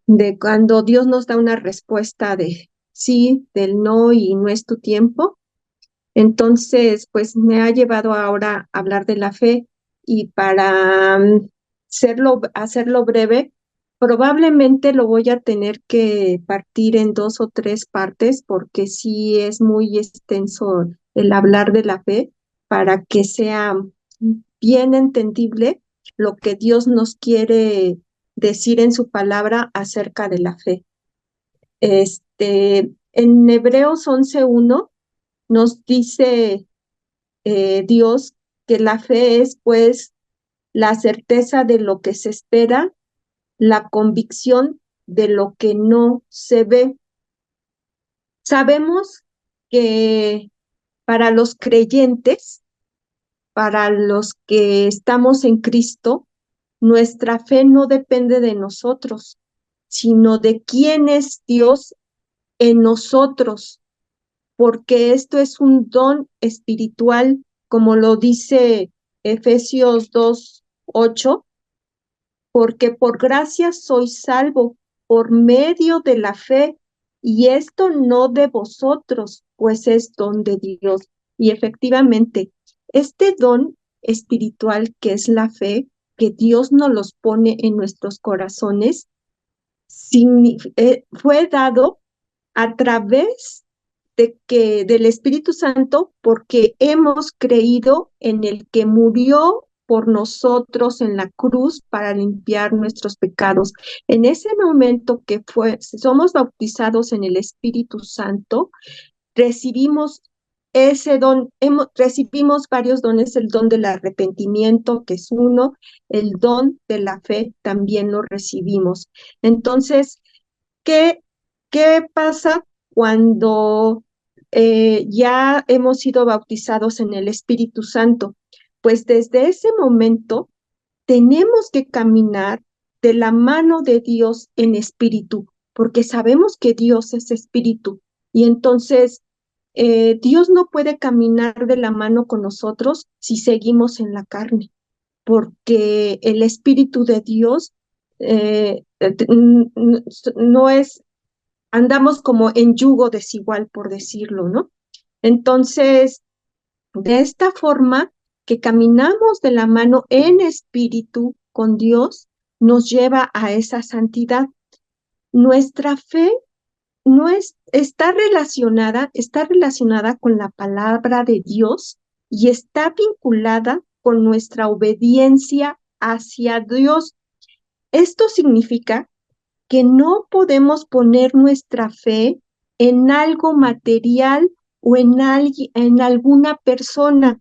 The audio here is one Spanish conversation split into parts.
de cuando Dios nos da una respuesta de sí, del no y no es tu tiempo. Entonces, pues me ha llevado ahora a hablar de la fe y para hacerlo breve, probablemente lo voy a tener que partir en dos o tres partes porque sí es muy extenso el hablar de la fe para que sea bien entendible lo que Dios nos quiere decir en su palabra acerca de la fe. En Hebreos 11:1 nos dice Dios que la fe es pues la certeza de lo que se espera, la convicción de lo que no se ve. Sabemos que para los creyentes, para los que estamos en Cristo, nuestra fe no depende de nosotros, sino de quién es Dios en nosotros, porque esto es un don espiritual, como lo dice Efesios 2:8, porque por gracia sois salvo por medio de la fe, y esto no de vosotros, pues es don de Dios. Y efectivamente, este don espiritual que es la fe, que Dios nos los pone en nuestros corazones, fue dado a través del Espíritu Santo porque hemos creído en el que murió por nosotros en la cruz para limpiar nuestros pecados. En ese momento que somos bautizados en el Espíritu Santo, recibimos ese don, recibimos varios dones, el don del arrepentimiento, que es uno, el don de la fe también lo recibimos. Entonces, ¿qué, qué pasa cuando ya hemos sido bautizados en el Espíritu Santo? Pues desde ese momento tenemos que caminar de la mano de Dios en espíritu, porque sabemos que Dios es espíritu. Y entonces Dios no puede caminar de la mano con nosotros si seguimos en la carne, porque el espíritu de Dios no es, andamos como en yugo desigual, por decirlo, ¿no? Entonces, de esta forma que caminamos de la mano en espíritu con Dios, nos lleva a esa santidad. Nuestra fe no está relacionada con la palabra de Dios y está vinculada con nuestra obediencia hacia Dios. Esto significa que no podemos poner nuestra fe en algo material o en alguna persona,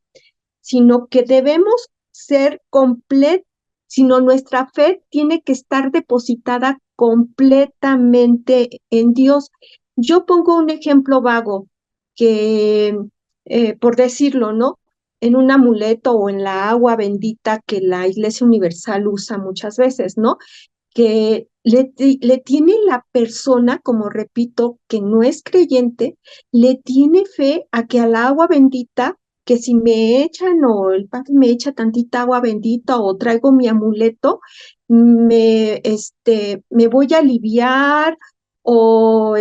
sino que debemos ser completos, sino nuestra fe tiene que estar depositada completamente en Dios. Yo pongo un ejemplo vago que, por decirlo, ¿no? En un amuleto o en la agua bendita que la Iglesia Universal usa muchas veces, ¿no? Que le tiene la persona, como repito, que no es creyente, le tiene fe a que al agua bendita, que si me echan o el padre me echa tantita agua bendita o traigo mi amuleto, me voy a aliviar o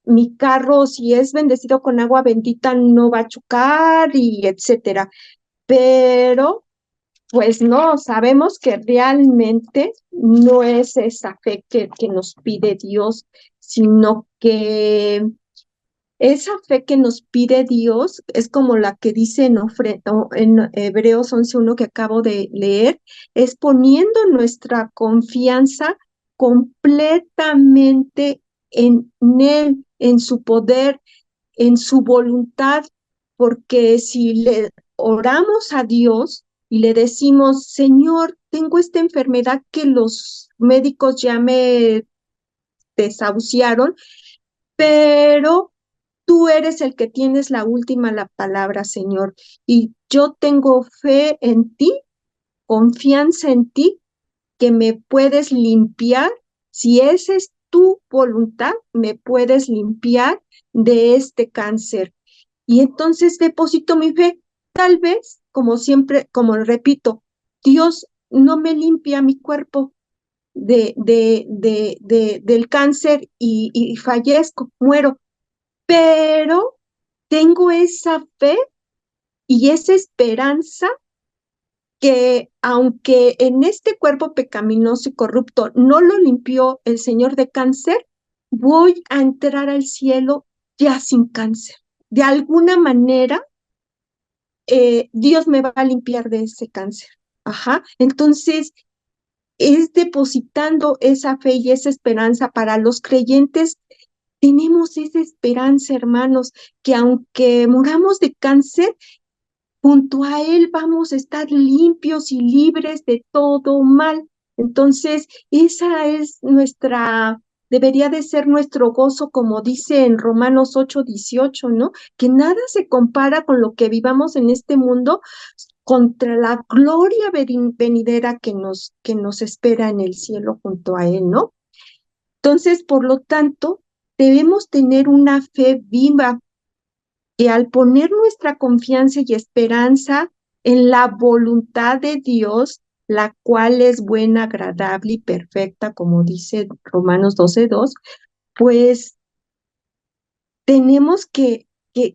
mi carro, si es bendecido con agua bendita, no va a chocar y etcétera. Pero pues no, sabemos que realmente no es esa fe que nos pide Dios, sino que esa fe que nos pide Dios es como la que dice en Hebreos 11:1 que acabo de leer, es poniendo nuestra confianza completamente en Él, en su poder, en su voluntad, porque si le oramos a Dios y le decimos, Señor, tengo esta enfermedad que los médicos ya me desahuciaron, pero tú eres el que tienes la palabra, Señor, y yo tengo fe en ti, confianza en ti, que me puedes limpiar. Si esa es tu voluntad, me puedes limpiar de este cáncer. Y entonces deposito mi fe. Tal vez, como siempre, como repito, Dios no me limpia mi cuerpo, del cáncer y fallezco, muero, pero tengo esa fe y esa esperanza que aunque en este cuerpo pecaminoso y corrupto no lo limpió el Señor de cáncer, voy a entrar al cielo ya sin cáncer. De alguna manera, Dios me va a limpiar de ese cáncer. Ajá. Entonces, es depositando esa fe y esa esperanza para los creyentes. Tenemos esa esperanza, hermanos, que aunque muramos de cáncer, junto a Él vamos a estar limpios y libres de todo mal. Entonces, esa es debería de ser nuestro gozo, como dice en Romanos 8:18, ¿no? Que nada se compara con lo que vivamos en este mundo contra la gloria venidera que nos espera en el cielo junto a Él, ¿no? Entonces, por lo tanto, debemos tener una fe viva que al poner nuestra confianza y esperanza en la voluntad de Dios, la cual es buena, agradable y perfecta, como dice Romanos 12:2, pues tenemos que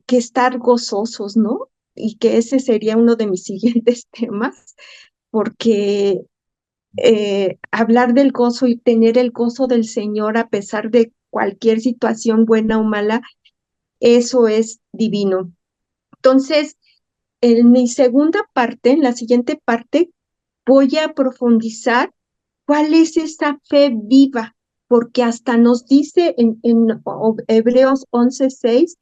estar gozosos, ¿no? Y que ese sería uno de mis siguientes temas, porque hablar del gozo y tener el gozo del Señor a pesar de cualquier situación buena o mala, eso es divino. Entonces, en mi segunda parte, en la siguiente parte, voy a profundizar cuál es esa fe viva, porque hasta nos dice en Hebreos 11:6,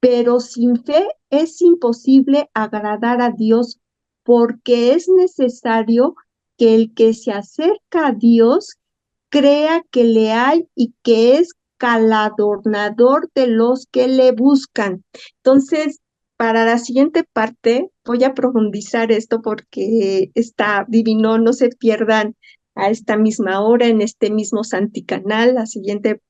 pero sin fe es imposible agradar a Dios, porque es necesario que el que se acerca a Dios crea que le hay y que es galardonador de los que le buscan. Entonces, para la siguiente parte voy a profundizar esto porque está divino, no se pierdan a esta misma hora, en este mismo Santicanal, la siguiente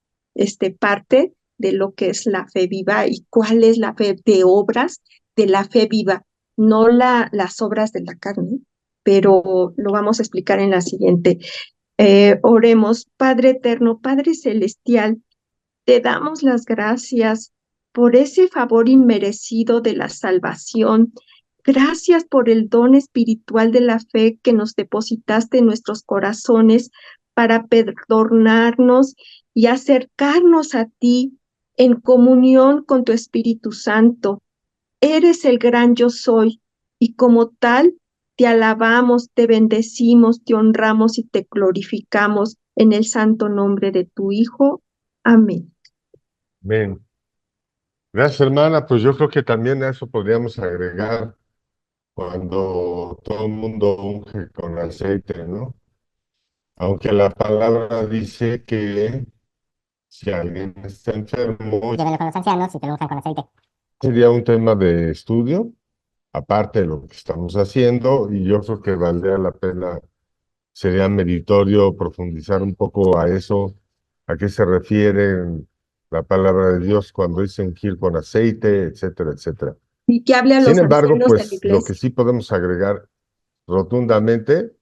parte de lo que es la fe viva y cuál es la fe de obras de la fe viva, no las obras de la carne, pero lo vamos a explicar en la siguiente. Oremos. Padre eterno, Padre celestial, te damos las gracias por ese favor inmerecido de la salvación. Gracias por el don espiritual de la fe que nos depositaste en nuestros corazones para perdonarnos y acercarnos a ti en comunión con tu Espíritu Santo. Eres el gran yo soy y como tal te alabamos, te bendecimos, te honramos y te glorificamos en el santo nombre de tu Hijo. Amén. Bien. Gracias, hermana. Pues yo creo que también a eso podríamos agregar cuando todo el mundo unge con aceite, ¿no? Aunque la palabra dice que si alguien está enfermo, Llévenlo con los ancianos y te lo unjan con aceite. sería un tema de estudio, aparte de lo que estamos haciendo, y yo creo que valdría la pena, sería meritorio profundizar un poco a eso, a qué se refiere la palabra de Dios cuando dice ungir con aceite, etcétera, etcétera. Y que hable a Sin los embargo, ancianos de la pues lo que iglesia. sí podemos agregar rotundamente,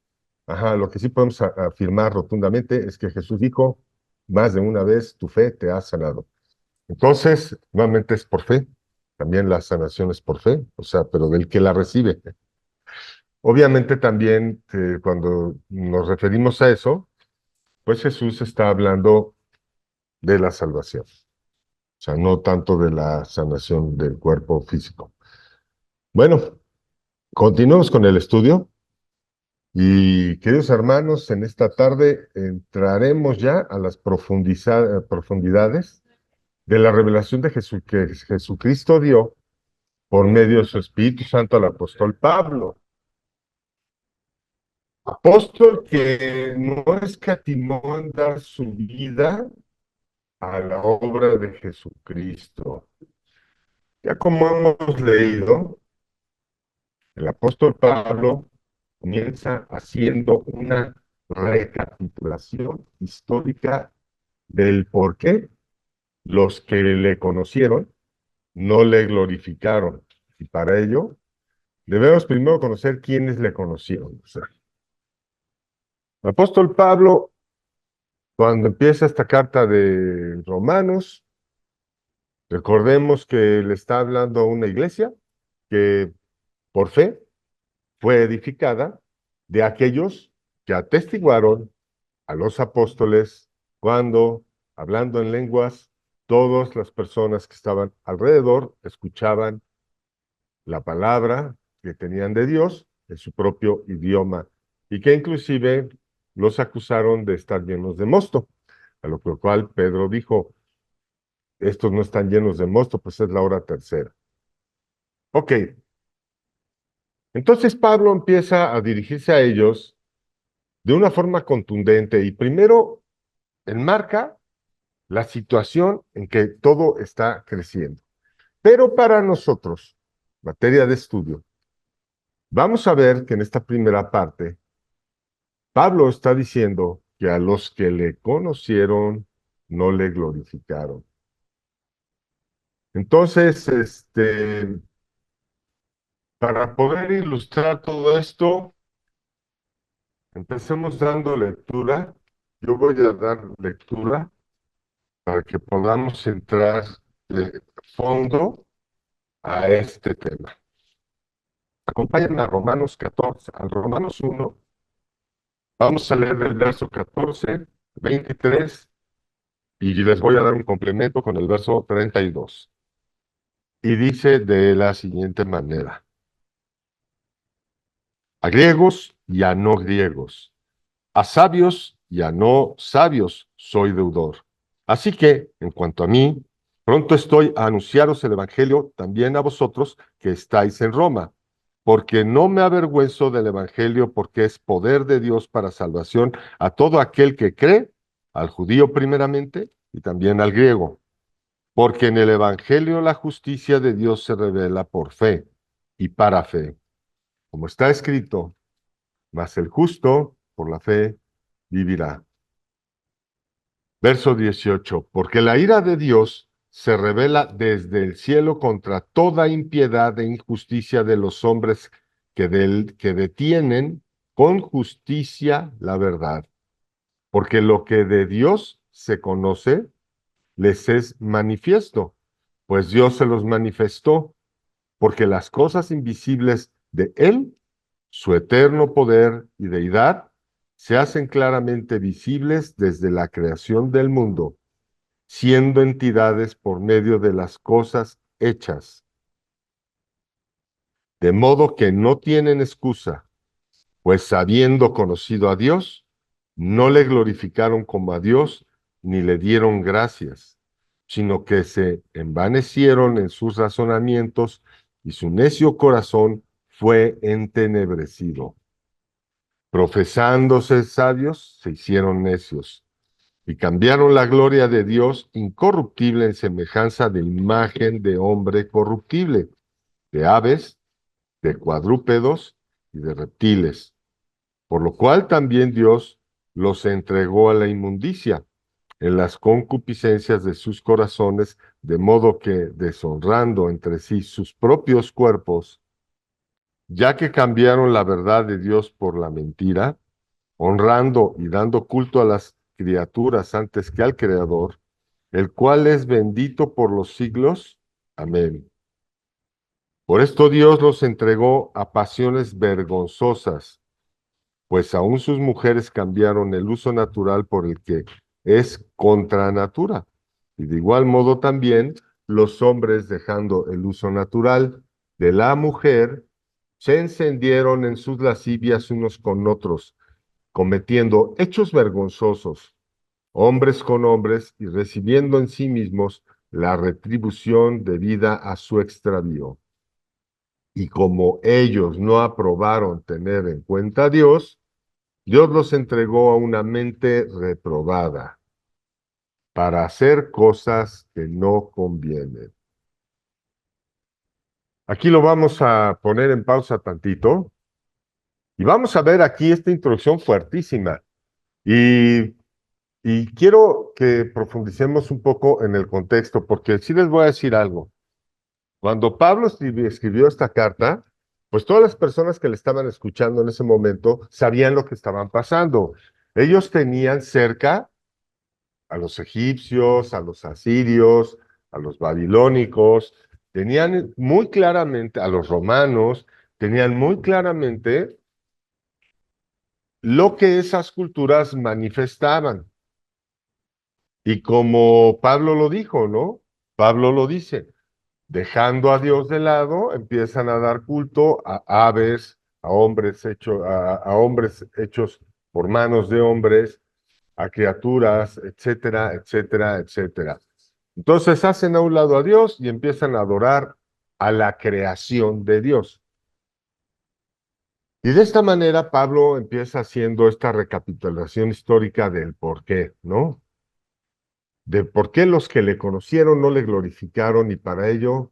lo que sí podemos afirmar rotundamente es que Jesús dijo más de una vez, tu fe te ha sanado. Entonces, nuevamente es por fe, también la sanación es por fe, o sea, pero del que la recibe. Obviamente también cuando nos referimos a eso, pues Jesús está hablando de la salvación, o sea, no tanto de la sanación del cuerpo físico. Bueno, continuamos con el estudio. Y queridos hermanos, en esta tarde entraremos ya a las profundidades de la revelación de que Jesucristo dio por medio de su Espíritu Santo al apóstol Pablo. Apóstol que no escatimó en dar su vida a la obra de Jesucristo. Ya como hemos leído, el apóstol Pablo comienza haciendo una recapitulación histórica del por qué los que le conocieron no le glorificaron. Y para ello debemos primero conocer quiénes le conocieron. O sea, El apóstol Pablo, cuando empieza esta carta de Romanos, recordemos que le está hablando a una iglesia que por fe fue edificada de aquellos que atestiguaron a los apóstoles cuando, hablando en lenguas, todas las personas que estaban alrededor escuchaban la palabra que tenían de Dios en su propio idioma y que inclusive los acusaron de estar llenos de mosto, a lo cual Pedro dijo, estos no están llenos de mosto, pues es la hora tercera. Ok, entonces Pablo empieza a dirigirse a ellos de una forma contundente y primero enmarca la situación en que todo está creciendo. Pero para nosotros, materia de estudio, vamos a ver que en esta primera parte, Pablo está diciendo que a los que le conocieron no le glorificaron. Entonces, para poder ilustrar todo esto, empecemos dando lectura. Yo voy a dar lectura para que podamos entrar de fondo a este tema. Acompáñenme a Romanos 14, al Romanos 1. Vamos a leer el verso 14, 23 y les voy a dar un complemento con el verso 32. Y dice de la siguiente manera: a griegos y a no griegos, a sabios y a no sabios soy deudor. Así que, en cuanto a mí, pronto estoy a anunciaros el Evangelio también a vosotros que estáis en Roma, porque no me avergüenzo del Evangelio, porque es poder de Dios para salvación a todo aquel que cree, al judío primeramente y también al griego. Porque en el Evangelio la justicia de Dios se revela por fe y para fe. Como está escrito, mas el justo por la fe vivirá. Verso 18, porque la ira de Dios se revela desde el cielo contra toda impiedad e injusticia de los hombres que detienen con justicia la verdad. Porque lo que de Dios se conoce les es manifiesto, pues Dios se los manifestó, porque las cosas invisibles de Él, su eterno poder y deidad, se hacen claramente visibles desde la creación del mundo, siendo entidades por medio de las cosas hechas, de modo que no tienen excusa, pues habiendo conocido a Dios, no le glorificaron como a Dios, ni le dieron gracias, sino que se envanecieron en sus razonamientos, y su necio corazón fue entenebrecido. Profesándose sabios, se hicieron necios, y cambiaron la gloria de Dios incorruptible en semejanza de imagen de hombre corruptible, de aves, de cuadrúpedos y de reptiles, por lo cual también Dios los entregó a la inmundicia en las concupiscencias de sus corazones, de modo que, deshonrando entre sí sus propios cuerpos, ya que cambiaron la verdad de Dios por la mentira, honrando y dando culto a las criaturas antes que al Creador, el cual es bendito por los siglos. Amén. Por esto Dios los entregó a pasiones vergonzosas, pues aún sus mujeres cambiaron el uso natural por el que es contra natura. Y de igual modo también los hombres, dejando el uso natural de la mujer, se encendieron en sus lascivias unos con otros, cometiendo hechos vergonzosos, hombres con hombres, y recibiendo en sí mismos la retribución debida a su extravío. Y como ellos no aprobaron tener en cuenta a Dios, Dios los entregó a una mente reprobada para hacer cosas que no convienen. Aquí lo vamos a poner en pausa tantito y vamos a ver aquí esta introducción fuertísima. Y quiero que profundicemos un poco en el contexto, porque sí les voy a decir algo. Cuando Pablo escribió esta carta, pues todas las personas que le estaban escuchando en ese momento sabían lo que estaban pasando. Ellos tenían cerca a los egipcios, a los asirios, a los babilónicos, tenían muy claramente, a los romanos, tenían muy claramente lo que esas culturas manifestaban. Y como Pablo lo dijo, ¿no? Pablo lo dice, dejando a Dios de lado, empiezan a dar culto a aves, a hombres hechos por manos de hombres, a criaturas, etcétera, etcétera, etcétera. Entonces hacen a un lado a Dios y empiezan a adorar a la creación de Dios. Y de esta manera Pablo empieza haciendo esta recapitulación histórica del por qué, ¿no? De por qué los que le conocieron no le glorificaron y para ello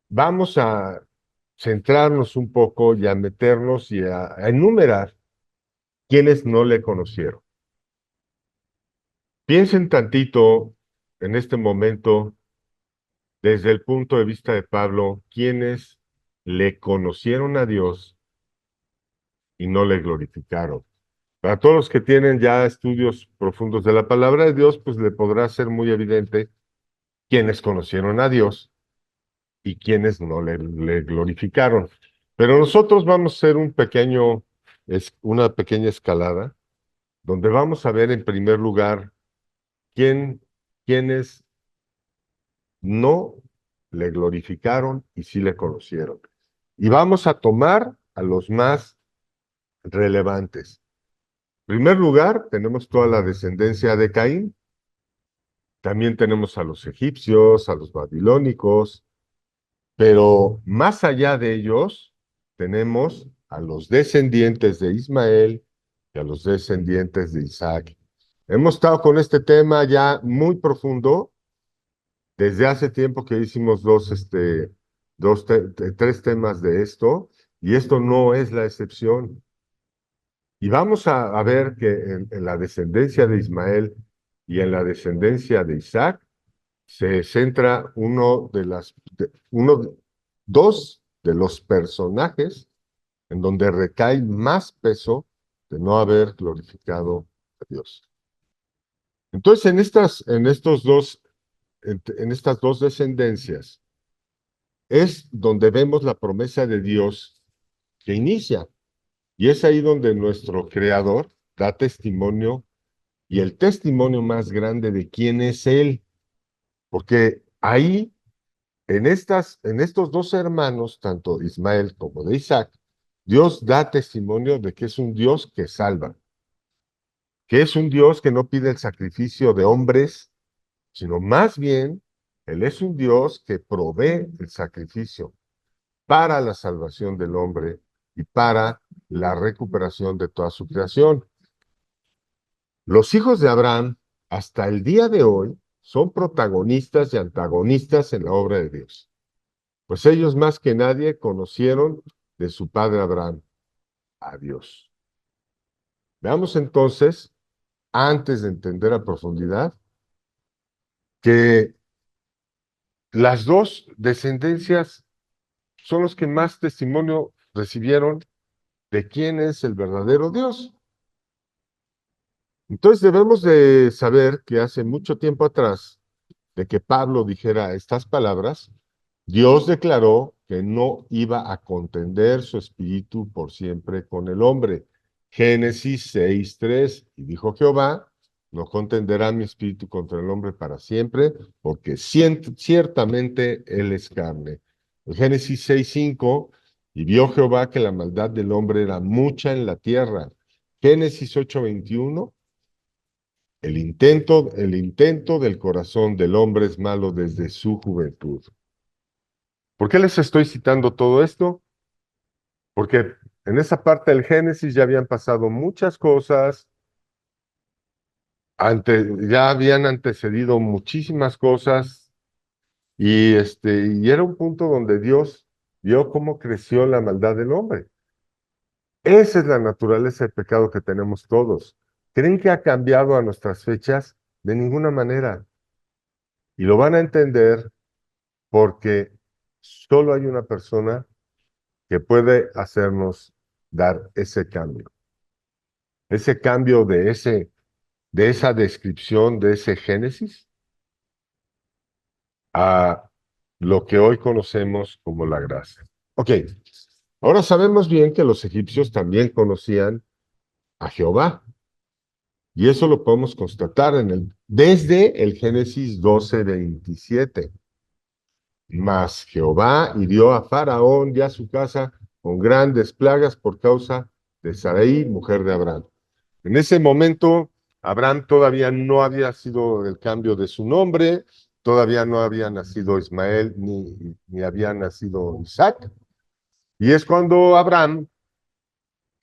vamos a centrarnos un poco y a meternos y a enumerar quienes no le conocieron. Piensen tantito en este momento desde el punto de vista de Pablo, quienes le conocieron a Dios y no le glorificaron. Para todos los que tienen ya estudios profundos de la palabra de Dios, pues le podrá ser muy evidente quienes conocieron a Dios y quienes no le glorificaron. Pero nosotros vamos a hacer una pequeña escalada, donde vamos a ver en primer lugar quiénes no le glorificaron y sí le conocieron. Y vamos a tomar a los más relevantes. En primer lugar, tenemos toda la descendencia de Caín, también tenemos a los egipcios, a los babilónicos, pero más allá de ellos, tenemos a los descendientes de Ismael y a los descendientes de Isaac. Hemos estado con este tema ya muy profundo desde hace tiempo que hicimos tres temas de esto, y esto no es la excepción. Y vamos a ver que en la descendencia de Ismael y en la descendencia de Isaac se centra dos de los personajes en donde recae más peso de no haber glorificado a Dios. Entonces, en estas dos descendencias es donde vemos la promesa de Dios que inicia. Y es ahí donde nuestro Creador da testimonio y el testimonio más grande de quién es Él. Porque ahí, en estos dos hermanos, tanto de Ismael como de Isaac, Dios da testimonio de que es un Dios que salva, que es un Dios que no pide el sacrificio de hombres, sino más bien, Él es un Dios que provee el sacrificio para la salvación del hombre y para la recuperación de toda su creación. Los hijos de Abraham, hasta el día de hoy, son protagonistas y antagonistas en la obra de Dios, pues ellos más que nadie conocieron de su padre Abraham a Dios. Veamos entonces, antes de entender a profundidad, que las dos descendencias son los que más testimonio recibieron de quién es el verdadero Dios. Entonces debemos de saber que hace mucho tiempo atrás, de que Pablo dijera estas palabras, Dios declaró que no iba a contender su espíritu por siempre con el hombre. Génesis 6:3, y dijo Jehová, no contenderá mi espíritu contra el hombre para siempre, porque ciertamente él es carne. En Génesis 6:5, y vio Jehová que la maldad del hombre era mucha en la tierra. Génesis 8:21, el intento del corazón del hombre es malo desde su juventud. ¿Por qué les estoy citando todo esto? Porque en esa parte del Génesis ya habían pasado muchas cosas, ya habían antecedido muchísimas cosas, y era un punto donde Dios vio cómo creció la maldad del hombre. Esa es la naturaleza del pecado que tenemos todos. ¿Creen que ha cambiado a nuestras fechas? De ninguna manera. Y lo van a entender porque solo hay una persona que puede hacernos dar ese cambio de esa descripción, de ese Génesis, a lo que hoy conocemos como la gracia. Ok, ahora sabemos bien que los egipcios también conocían a Jehová, y eso lo podemos constatar desde el Génesis 12:27. Mas Jehová hirió a Faraón y a su casa con grandes plagas por causa de Sarai, mujer de Abraham. En ese momento, Abraham todavía no había sido el cambio de su nombre, todavía no había nacido Ismael ni había nacido Isaac. Y es cuando Abraham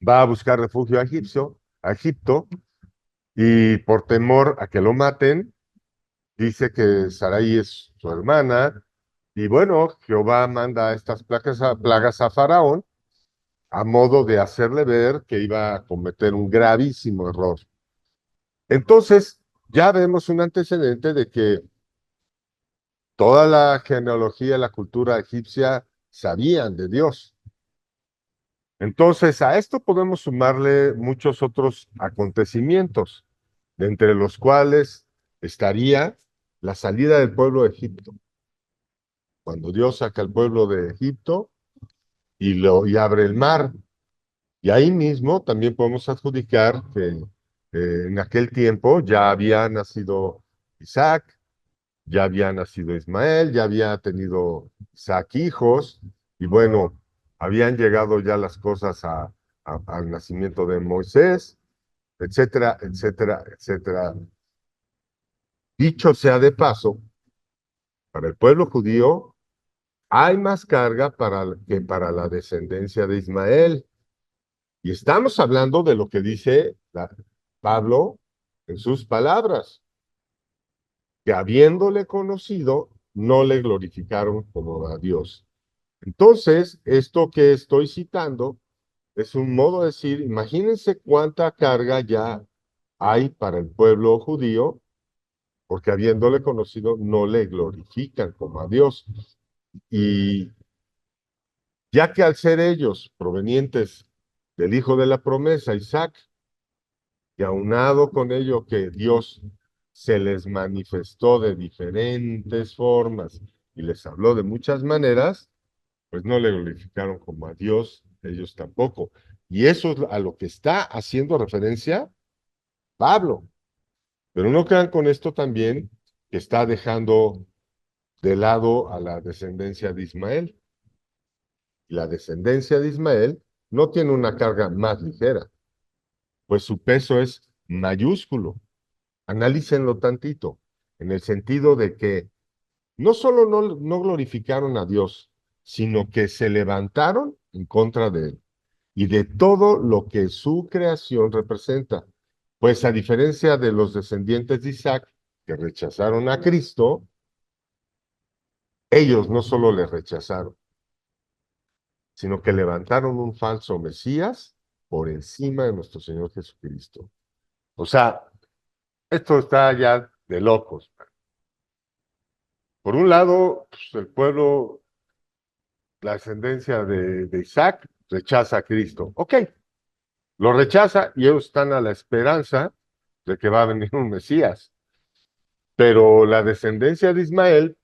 va a buscar refugio a Egipto, y por temor a que lo maten, dice que Sarai es su hermana. Y bueno, Jehová manda estas plagas a Faraón a modo de hacerle ver que iba a cometer un gravísimo error. Entonces, ya vemos un antecedente de que toda la genealogía, la cultura egipcia sabían de Dios. Entonces, a esto podemos sumarle muchos otros acontecimientos, de entre los cuales estaría la salida del pueblo de Egipto. Cuando Dios saca al pueblo de Egipto y abre el mar. Y ahí mismo también podemos adjudicar que en aquel tiempo ya había nacido Isaac, ya había nacido Ismael, ya había tenido Isaac hijos, y bueno, habían llegado ya las cosas al nacimiento de Moisés, etcétera, etcétera, etcétera. Dicho sea de paso, para el pueblo judío hay más carga que para la descendencia de Ismael. Y estamos hablando de lo que dice Pablo en sus palabras, que habiéndole conocido, no le glorificaron como a Dios. Entonces, esto que estoy citando es un modo de decir, imagínense cuánta carga ya hay para el pueblo judío, porque habiéndole conocido, no le glorifican como a Dios. Y ya que al ser ellos provenientes del hijo de la promesa, Isaac, y aunado con ello que Dios se les manifestó de diferentes formas y les habló de muchas maneras, pues no le glorificaron como a Dios, ellos tampoco. Y eso es a lo que está haciendo referencia Pablo. Pero no crean con esto también que está dejando de lado a la descendencia de Ismael. La descendencia de Ismael no tiene una carga más ligera, pues su peso es mayúsculo. Analícenlo tantito, en el sentido de que no solo no glorificaron a Dios, sino que se levantaron en contra de Él y de todo lo que su creación representa. Pues a diferencia de los descendientes de Isaac, que rechazaron a Cristo, ellos no solo le rechazaron, sino que levantaron un falso Mesías por encima de nuestro Señor Jesucristo. O sea, esto está ya de locos. Por un lado, pues, el pueblo, la ascendencia de Isaac, rechaza a Cristo. Ok, lo rechaza y ellos están a la esperanza de que va a venir un Mesías. Pero la descendencia de Ismael,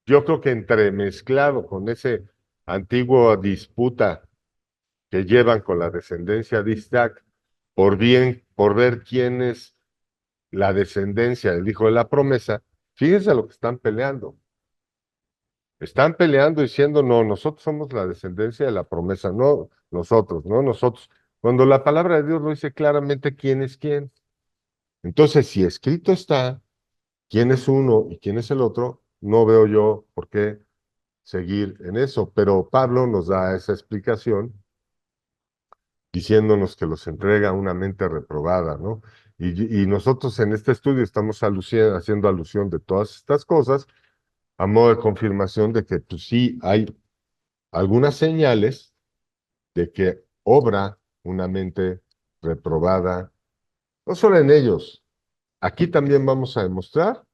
yo creo que entremezclado con ese antigua disputa que llevan con la descendencia de Isaac, por ver quién es la descendencia del hijo de la promesa, fíjense lo que están peleando. Están peleando diciendo, no, nosotros somos la descendencia de la promesa, no nosotros, no nosotros. Cuando la palabra de Dios lo dice claramente quién es quién. Entonces, si escrito está quién es uno y quién es el otro, no veo yo por qué seguir en eso. Pero Pablo nos da esa explicación diciéndonos que los entrega a una mente reprobada, ¿no? Y nosotros en este estudio estamos haciendo alusión de todas estas cosas a modo de confirmación de que pues, sí hay algunas señales de que obra una mente reprobada, no solo en ellos, aquí también vamos a demostrar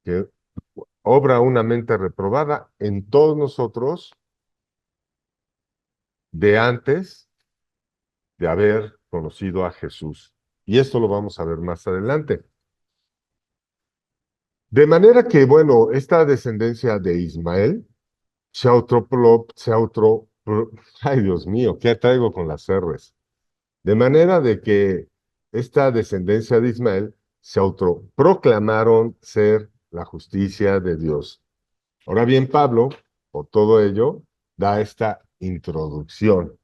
que obra una mente reprobada en todos nosotros de antes de haber conocido a Jesús. Y esto lo vamos a ver más adelante. De manera que, bueno, esta descendencia de Ismael ay Dios mío, ¿qué traigo con las R's? De manera de que esta descendencia de Ismael se autoproclamaron ser la justicia de Dios. Ahora bien, Pablo, por todo ello, da esta introducción,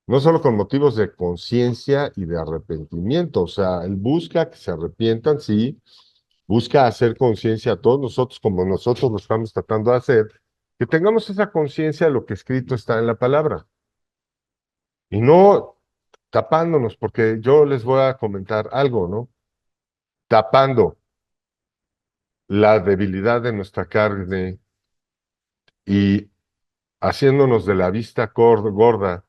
no solo con motivos de conciencia y de arrepentimiento, o sea, él busca que se arrepientan, sí, busca hacer conciencia a todos nosotros, como nosotros lo estamos tratando de hacer, que tengamos esa conciencia de lo que escrito está en la palabra, y no tapándonos, porque yo les voy a comentar algo, ¿no? Tapando la debilidad de nuestra carne y haciéndonos de la vista gorda,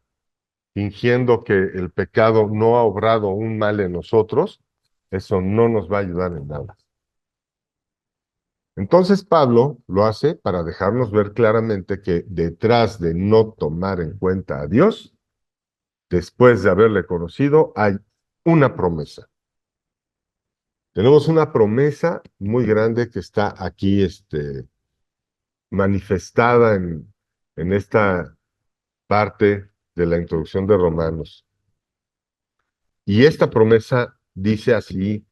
fingiendo que el pecado no ha obrado un mal en nosotros, eso no nos va a ayudar en nada. Entonces Pablo lo hace para dejarnos ver claramente que detrás de no tomar en cuenta a Dios, después de haberle conocido, hay una promesa. Tenemos una promesa muy grande que está aquí manifestada en esta parte de la introducción de Romanos. Y esta promesa dice así,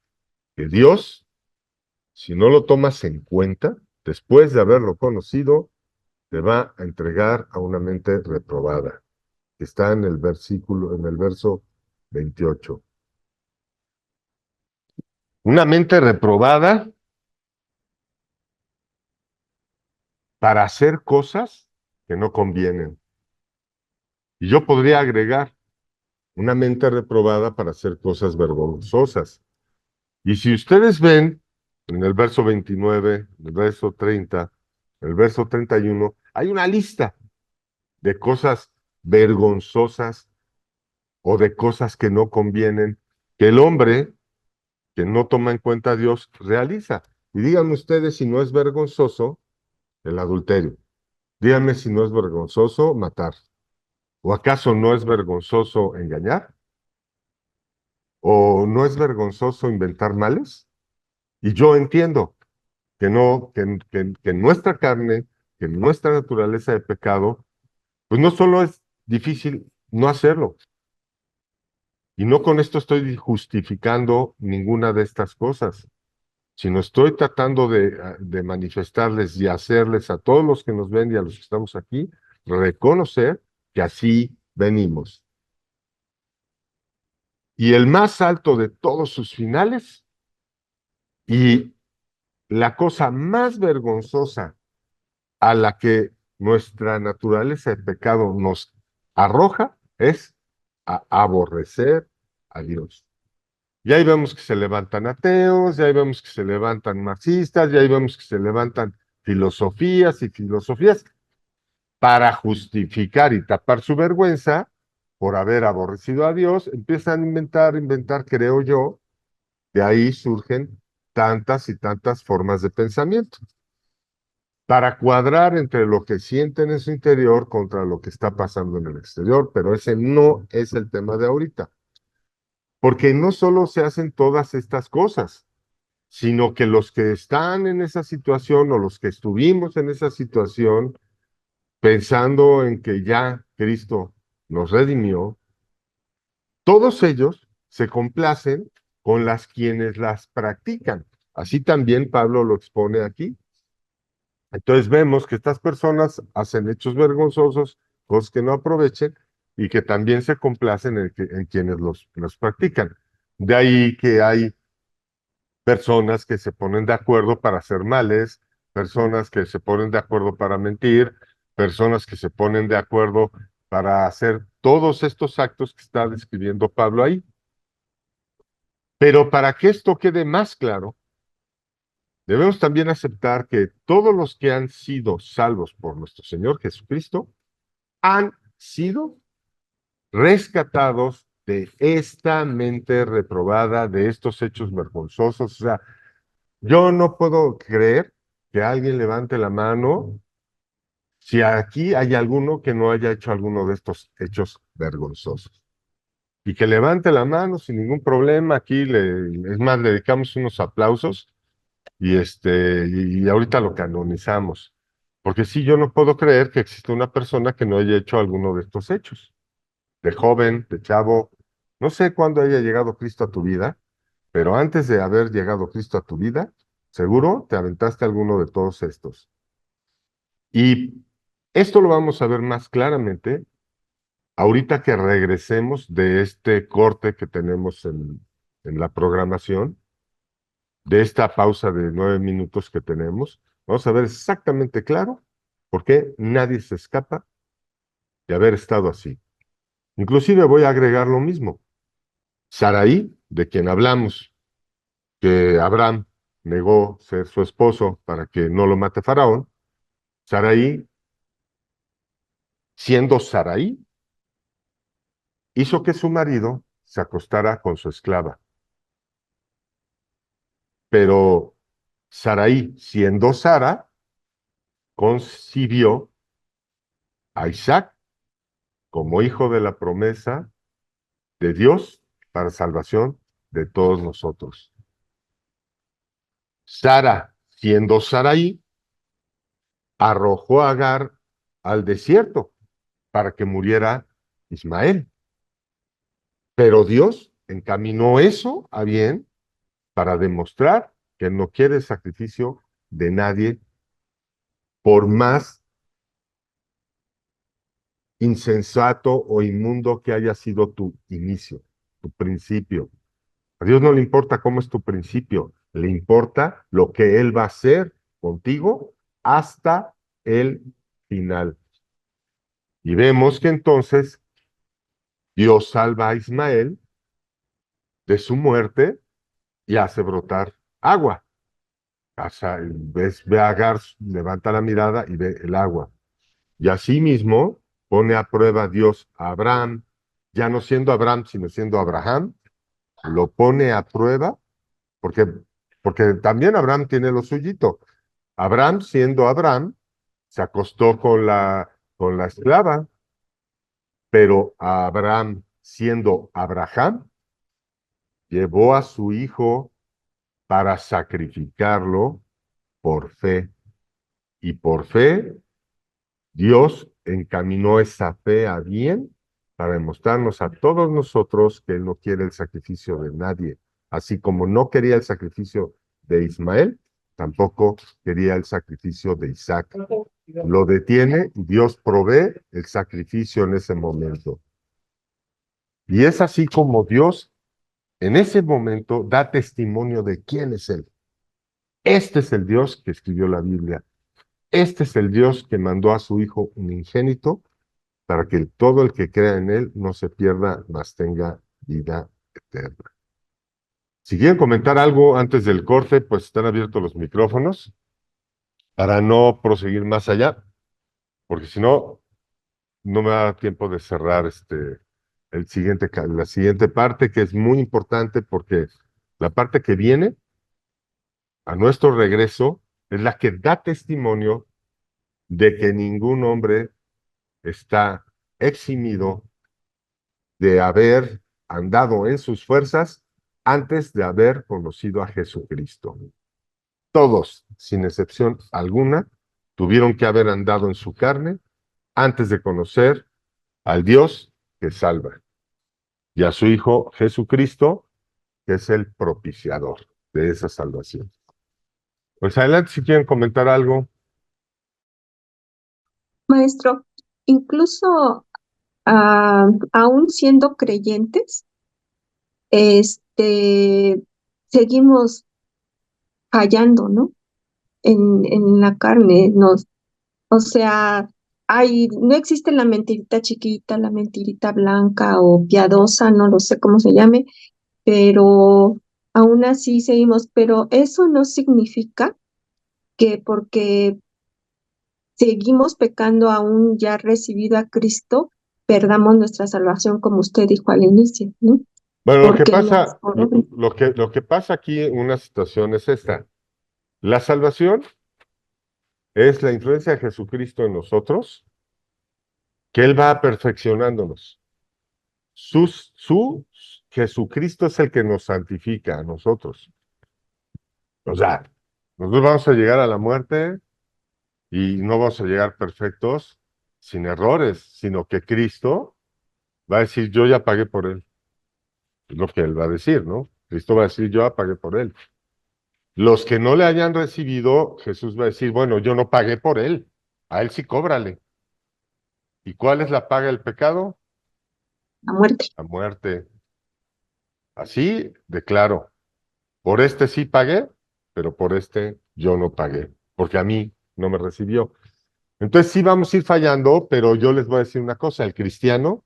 que Dios, si no lo tomas en cuenta, después de haberlo conocido, te va a entregar a una mente reprobada. Está en el verso 28. Una mente reprobada para hacer cosas que no convienen. Y yo podría agregar una mente reprobada para hacer cosas vergonzosas. Y si ustedes ven en el verso 29, el verso 30, el verso 31, hay una lista de cosas vergonzosas o de cosas que no convienen que el hombre que no toma en cuenta a Dios realiza. Y díganme ustedes si no es vergonzoso el adulterio. Díganme si no es vergonzoso matar. ¿O acaso no es vergonzoso engañar? ¿O no es vergonzoso inventar males? Y yo entiendo que no, que nuestra carne, que nuestra naturaleza de pecado, pues no solo es difícil no hacerlo, y no con esto estoy justificando ninguna de estas cosas, sino estoy tratando de manifestarles y hacerles a todos los que nos ven y a los que estamos aquí, reconocer que así venimos. Y el más alto de todos sus finales y la cosa más vergonzosa a la que nuestra naturaleza de pecado nos arroja es a aborrecer a Dios. Y ahí vemos que se levantan ateos, y ahí vemos que se levantan marxistas, y ahí vemos que se levantan filosofías y filosofías para justificar y tapar su vergüenza por haber aborrecido a Dios, empiezan a inventar, creo yo, de ahí surgen tantas y tantas formas de pensamiento, para cuadrar entre lo que sienten en su interior contra lo que está pasando en el exterior, pero ese no es el tema de ahorita, porque no solo se hacen todas estas cosas, sino que los que están en esa situación o los que estuvimos en esa situación, pensando en que ya Cristo nos redimió, todos ellos se complacen con las quienes las practican. Así también Pablo lo expone aquí. Entonces vemos que estas personas hacen hechos vergonzosos, cosas que no aprovechen y que también se complacen en quienes los practican. De ahí que hay personas que se ponen de acuerdo para hacer males, personas que se ponen de acuerdo para mentir, personas que se ponen de acuerdo para hacer todos estos actos que está describiendo Pablo ahí. Pero para que esto quede más claro, debemos también aceptar que todos los que han sido salvos por nuestro Señor Jesucristo han sido rescatados de esta mente reprobada, de estos hechos vergonzosos. O sea, yo no puedo creer que alguien levante la mano si aquí hay alguno que no haya hecho alguno de estos hechos vergonzosos. Y que levante la mano sin ningún problema. Aquí, es más, le dedicamos unos aplausos y ahorita lo canonizamos. Porque sí, yo no puedo creer que exista una persona que no haya hecho alguno de estos hechos. De joven, de chavo, no sé cuándo haya llegado Cristo a tu vida, pero antes de haber llegado Cristo a tu vida, seguro te aventaste alguno de todos estos. Y esto lo vamos a ver más claramente ahorita que regresemos de este corte que tenemos en la programación, de esta pausa de 9 minutos que tenemos. Vamos a ver exactamente claro por qué nadie se escapa de haber estado así. Inclusive voy a agregar lo mismo. Saraí, de quien hablamos, que Abraham negó ser su esposo para que no lo mate Faraón, Saraí, siendo Saraí, hizo que su marido se acostara con su esclava. Pero Saraí, siendo Sara, concibió a Isaac como hijo de la promesa de Dios para salvación de todos nosotros. Sara, siendo Saraí, arrojó a Agar al desierto para que muriera Ismael. Pero Dios encaminó eso a bien para demostrar que no quiere sacrificio de nadie, por más insensato o inmundo que haya sido tu inicio, tu principio. A Dios no le importa cómo es tu principio, le importa lo que Él va a hacer contigo hasta el final. Y vemos que entonces Dios salva a Ismael de su muerte y hace brotar agua. O sea, ve a Agar, levanta la mirada y ve el agua. Y asimismo pone a prueba Dios a Abraham, ya no siendo Abraham, sino siendo Abraham, lo pone a prueba, porque, porque también Abraham tiene lo suyito. Abraham, siendo Abraham, se acostó con la esclava, pero Abraham, siendo Abraham, llevó a su hijo para sacrificarlo por fe. Y por fe, Dios encaminó esa fe a bien para demostrarnos a todos nosotros que Él no quiere el sacrificio de nadie. Así como no quería el sacrificio de Ismael, tampoco quería el sacrificio de Isaac. Lo detiene y Dios provee el sacrificio en ese momento. Y es así como Dios en ese momento da testimonio de quién es Él. Este es el Dios que escribió la Biblia. Este es el Dios que mandó a su Hijo unigénito para que todo el que crea en Él no se pierda, mas tenga vida eterna. Si quieren comentar algo antes del corte, pues están abiertos los micrófonos para no proseguir más allá, porque si no, no me da tiempo de cerrar la siguiente parte, que es muy importante porque la parte que viene a nuestro regreso es la que da testimonio de que ningún hombre está eximido de haber andado en sus fuerzas antes de haber conocido a Jesucristo. Todos, sin excepción alguna, tuvieron que haber andado en su carne antes de conocer al Dios que salva y a su Hijo Jesucristo, que es el propiciador de esa salvación. Pues adelante si quieren comentar algo. Maestro, incluso aún siendo creyentes, seguimos fallando, ¿no? En la carne, o sea, no existe la mentirita chiquita, la mentirita blanca o piadosa, no lo sé cómo se llame, pero aún así seguimos, pero eso no significa que porque seguimos pecando aún ya recibido a Cristo, perdamos nuestra salvación, como usted dijo al inicio, ¿no? Bueno, Porque no es por obra. lo que pasa aquí en una situación es esta. La salvación es la influencia de Jesucristo en nosotros, que Él va perfeccionándonos. Su Jesucristo es el que nos santifica a nosotros. O sea, nosotros vamos a llegar a la muerte y no vamos a llegar perfectos, sin errores, sino que Cristo va a decir, yo ya pagué por Él. Es lo que Él va a decir, ¿no? Cristo va a decir, yo ya pagué por Él. Los que no le hayan recibido, Jesús va a decir, bueno, yo no pagué por Él. A Él sí cóbrale. ¿Y cuál es la paga del pecado? La muerte. La muerte. Así declaro, por este sí pagué, pero por este yo no pagué, porque a mí no me recibió. Entonces sí vamos a ir fallando, pero yo les voy a decir una cosa, el cristiano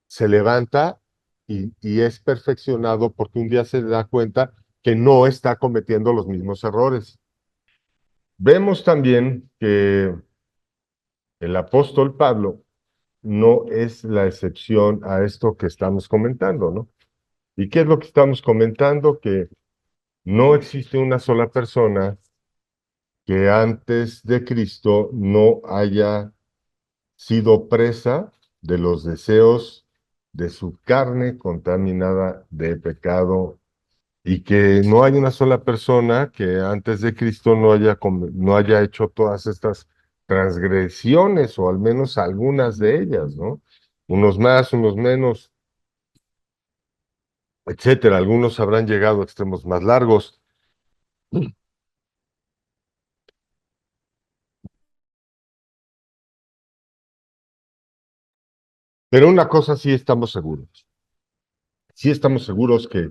se levanta y es perfeccionado porque un día se da cuenta que no está cometiendo los mismos errores. Vemos también que el apóstol Pablo no es la excepción a esto que estamos comentando, ¿no? ¿Y qué es lo que estamos comentando? Que no existe una sola persona que antes de Cristo no haya sido presa de los deseos de su carne contaminada de pecado y que no hay una sola persona que antes de Cristo no haya hecho todas estas transgresiones o al menos algunas de ellas, ¿no? Unos más, unos menos, etcétera. Algunos habrán llegado a extremos más largos. Pero una cosa sí estamos seguros. Sí estamos seguros que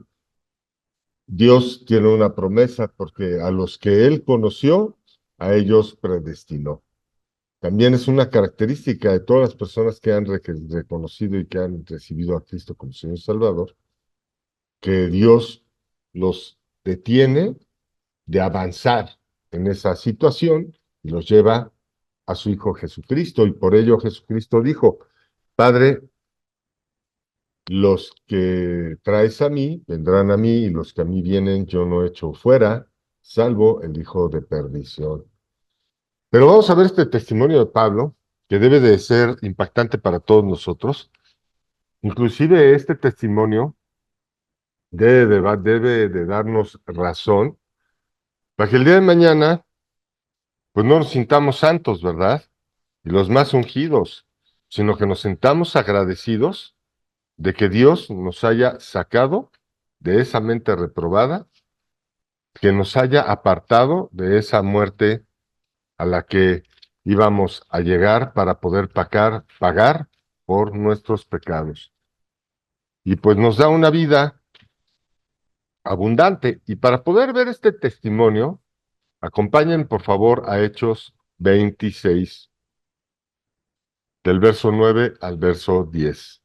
Dios tiene una promesa porque a los que Él conoció, a ellos predestinó. También es una característica de todas las personas que han reconocido y que han recibido a Cristo como Señor y Salvador, que Dios los detiene de avanzar en esa situación y los lleva a su Hijo Jesucristo. Y por ello Jesucristo dijo, Padre, los que traes a mí vendrán a mí y los que a mí vienen yo no echo fuera, salvo el hijo de perdición. Pero vamos a ver este testimonio de Pablo, que debe de ser impactante para todos nosotros. Inclusive este testimonio debe de darnos razón para que el día de mañana pues no nos sintamos santos, ¿verdad? Y los más ungidos, sino que nos sintamos agradecidos de que Dios nos haya sacado de esa mente reprobada, que nos haya apartado de esa muerte a la que íbamos a llegar para poder pagar por nuestros pecados. Y pues nos da una vida abundante. Y para poder ver este testimonio, acompañen por favor a Hechos 26, del verso 9 al verso 10.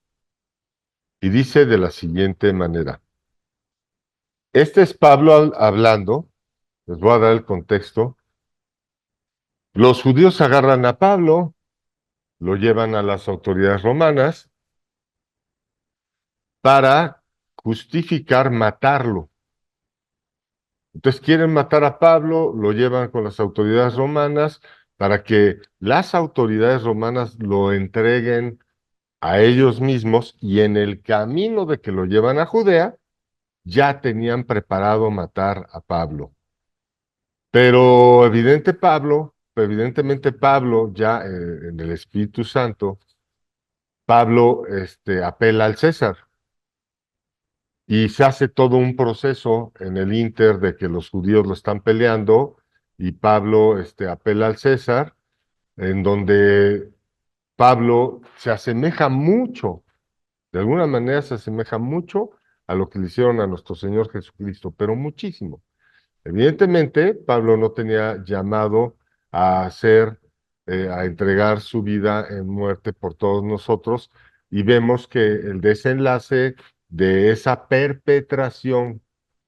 Y dice de la siguiente manera. Este es Pablo hablando, les voy a dar el contexto. Los judíos agarran a Pablo, lo llevan a las autoridades romanas para justificar matarlo. Entonces quieren matar a Pablo, lo llevan con las autoridades romanas para que las autoridades romanas lo entreguen a ellos mismos y en el camino de que lo llevan a Judea, ya tenían preparado matar a Pablo. Pero evidentemente Pablo, ya en el Espíritu Santo, Pablo apela al César y se hace todo un proceso en el inter de que los judíos lo están peleando y Pablo apela al César, en donde Pablo se asemeja mucho, de alguna manera se asemeja mucho a lo que le hicieron a nuestro Señor Jesucristo, pero muchísimo. Evidentemente, Pablo no tenía llamado a hacer, a entregar su vida en muerte por todos nosotros, y vemos que el desenlace de esa perpetración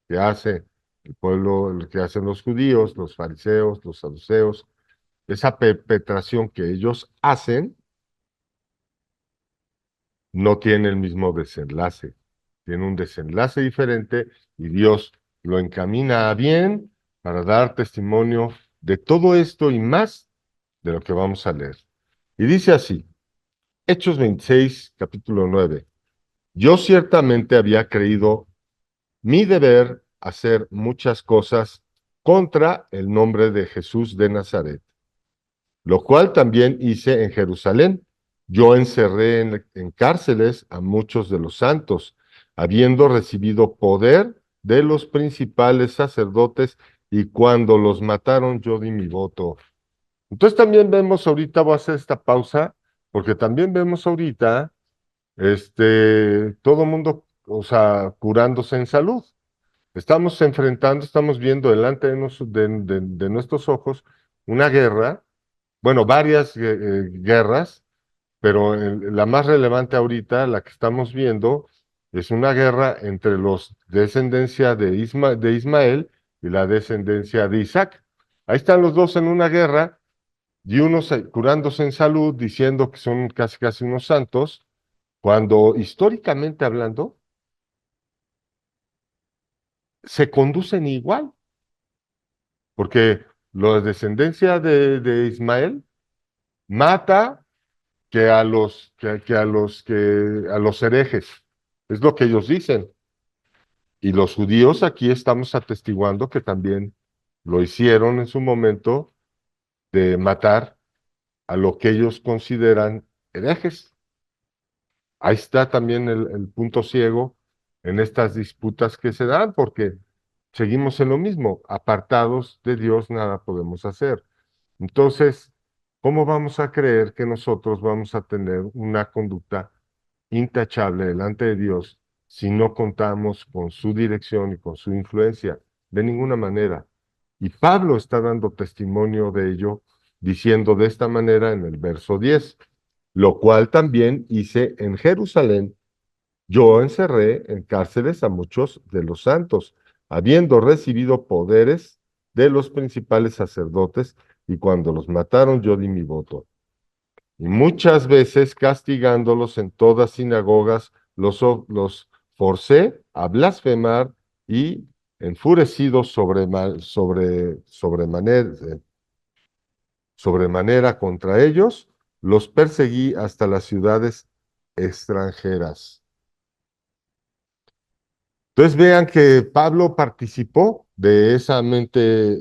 que hace el pueblo, que hacen los judíos, los fariseos, los saduceos, esa perpetración que ellos hacen, no tiene el mismo desenlace, tiene un desenlace diferente y Dios lo encamina a bien para dar testimonio de todo esto y más de lo que vamos a leer. Y dice así, Hechos 26, capítulo 9. Yo ciertamente había creído mi deber hacer muchas cosas contra el nombre de Jesús de Nazaret, lo cual también hice en Jerusalén. Yo encerré en cárceles a muchos de los santos, habiendo recibido poder de los principales sacerdotes, y cuando los mataron yo di mi voto. Entonces también vemos ahorita, voy a hacer esta pausa, porque también vemos ahorita, todo mundo, o sea, curándose en salud. Estamos enfrentando, estamos viendo delante de nuestros ojos una guerra, bueno, varias guerras, pero la más relevante ahorita, la que estamos viendo, es una guerra entre los descendencia de Ismael y la descendencia de Isaac. Ahí están los dos en una guerra y unos curándose en salud, diciendo que son casi casi unos santos, cuando históricamente hablando, se conducen igual, porque la descendencia de Ismael mata a los herejes. Es lo que ellos dicen. Y los judíos aquí estamos atestiguando que también lo hicieron en su momento de matar a lo que ellos consideran herejes. Ahí está también el punto ciego en estas disputas que se dan, porque seguimos en lo mismo, apartados de Dios nada podemos hacer. Entonces, ¿cómo vamos a creer que nosotros vamos a tener una conducta intachable delante de Dios si no contamos con su dirección y con su influencia? De ninguna manera. Y Pablo está dando testimonio de ello, diciendo de esta manera en el verso 10, lo cual también hice en Jerusalén. Yo encerré en cárceles a muchos de los santos, habiendo recibido poderes de los principales sacerdotes, y cuando los mataron yo di mi voto. Y muchas veces castigándolos en todas sinagogas, los forcé a blasfemar, y enfurecidos sobremanera contra ellos, los perseguí hasta las ciudades extranjeras. Entonces vean que Pablo participó de esa mente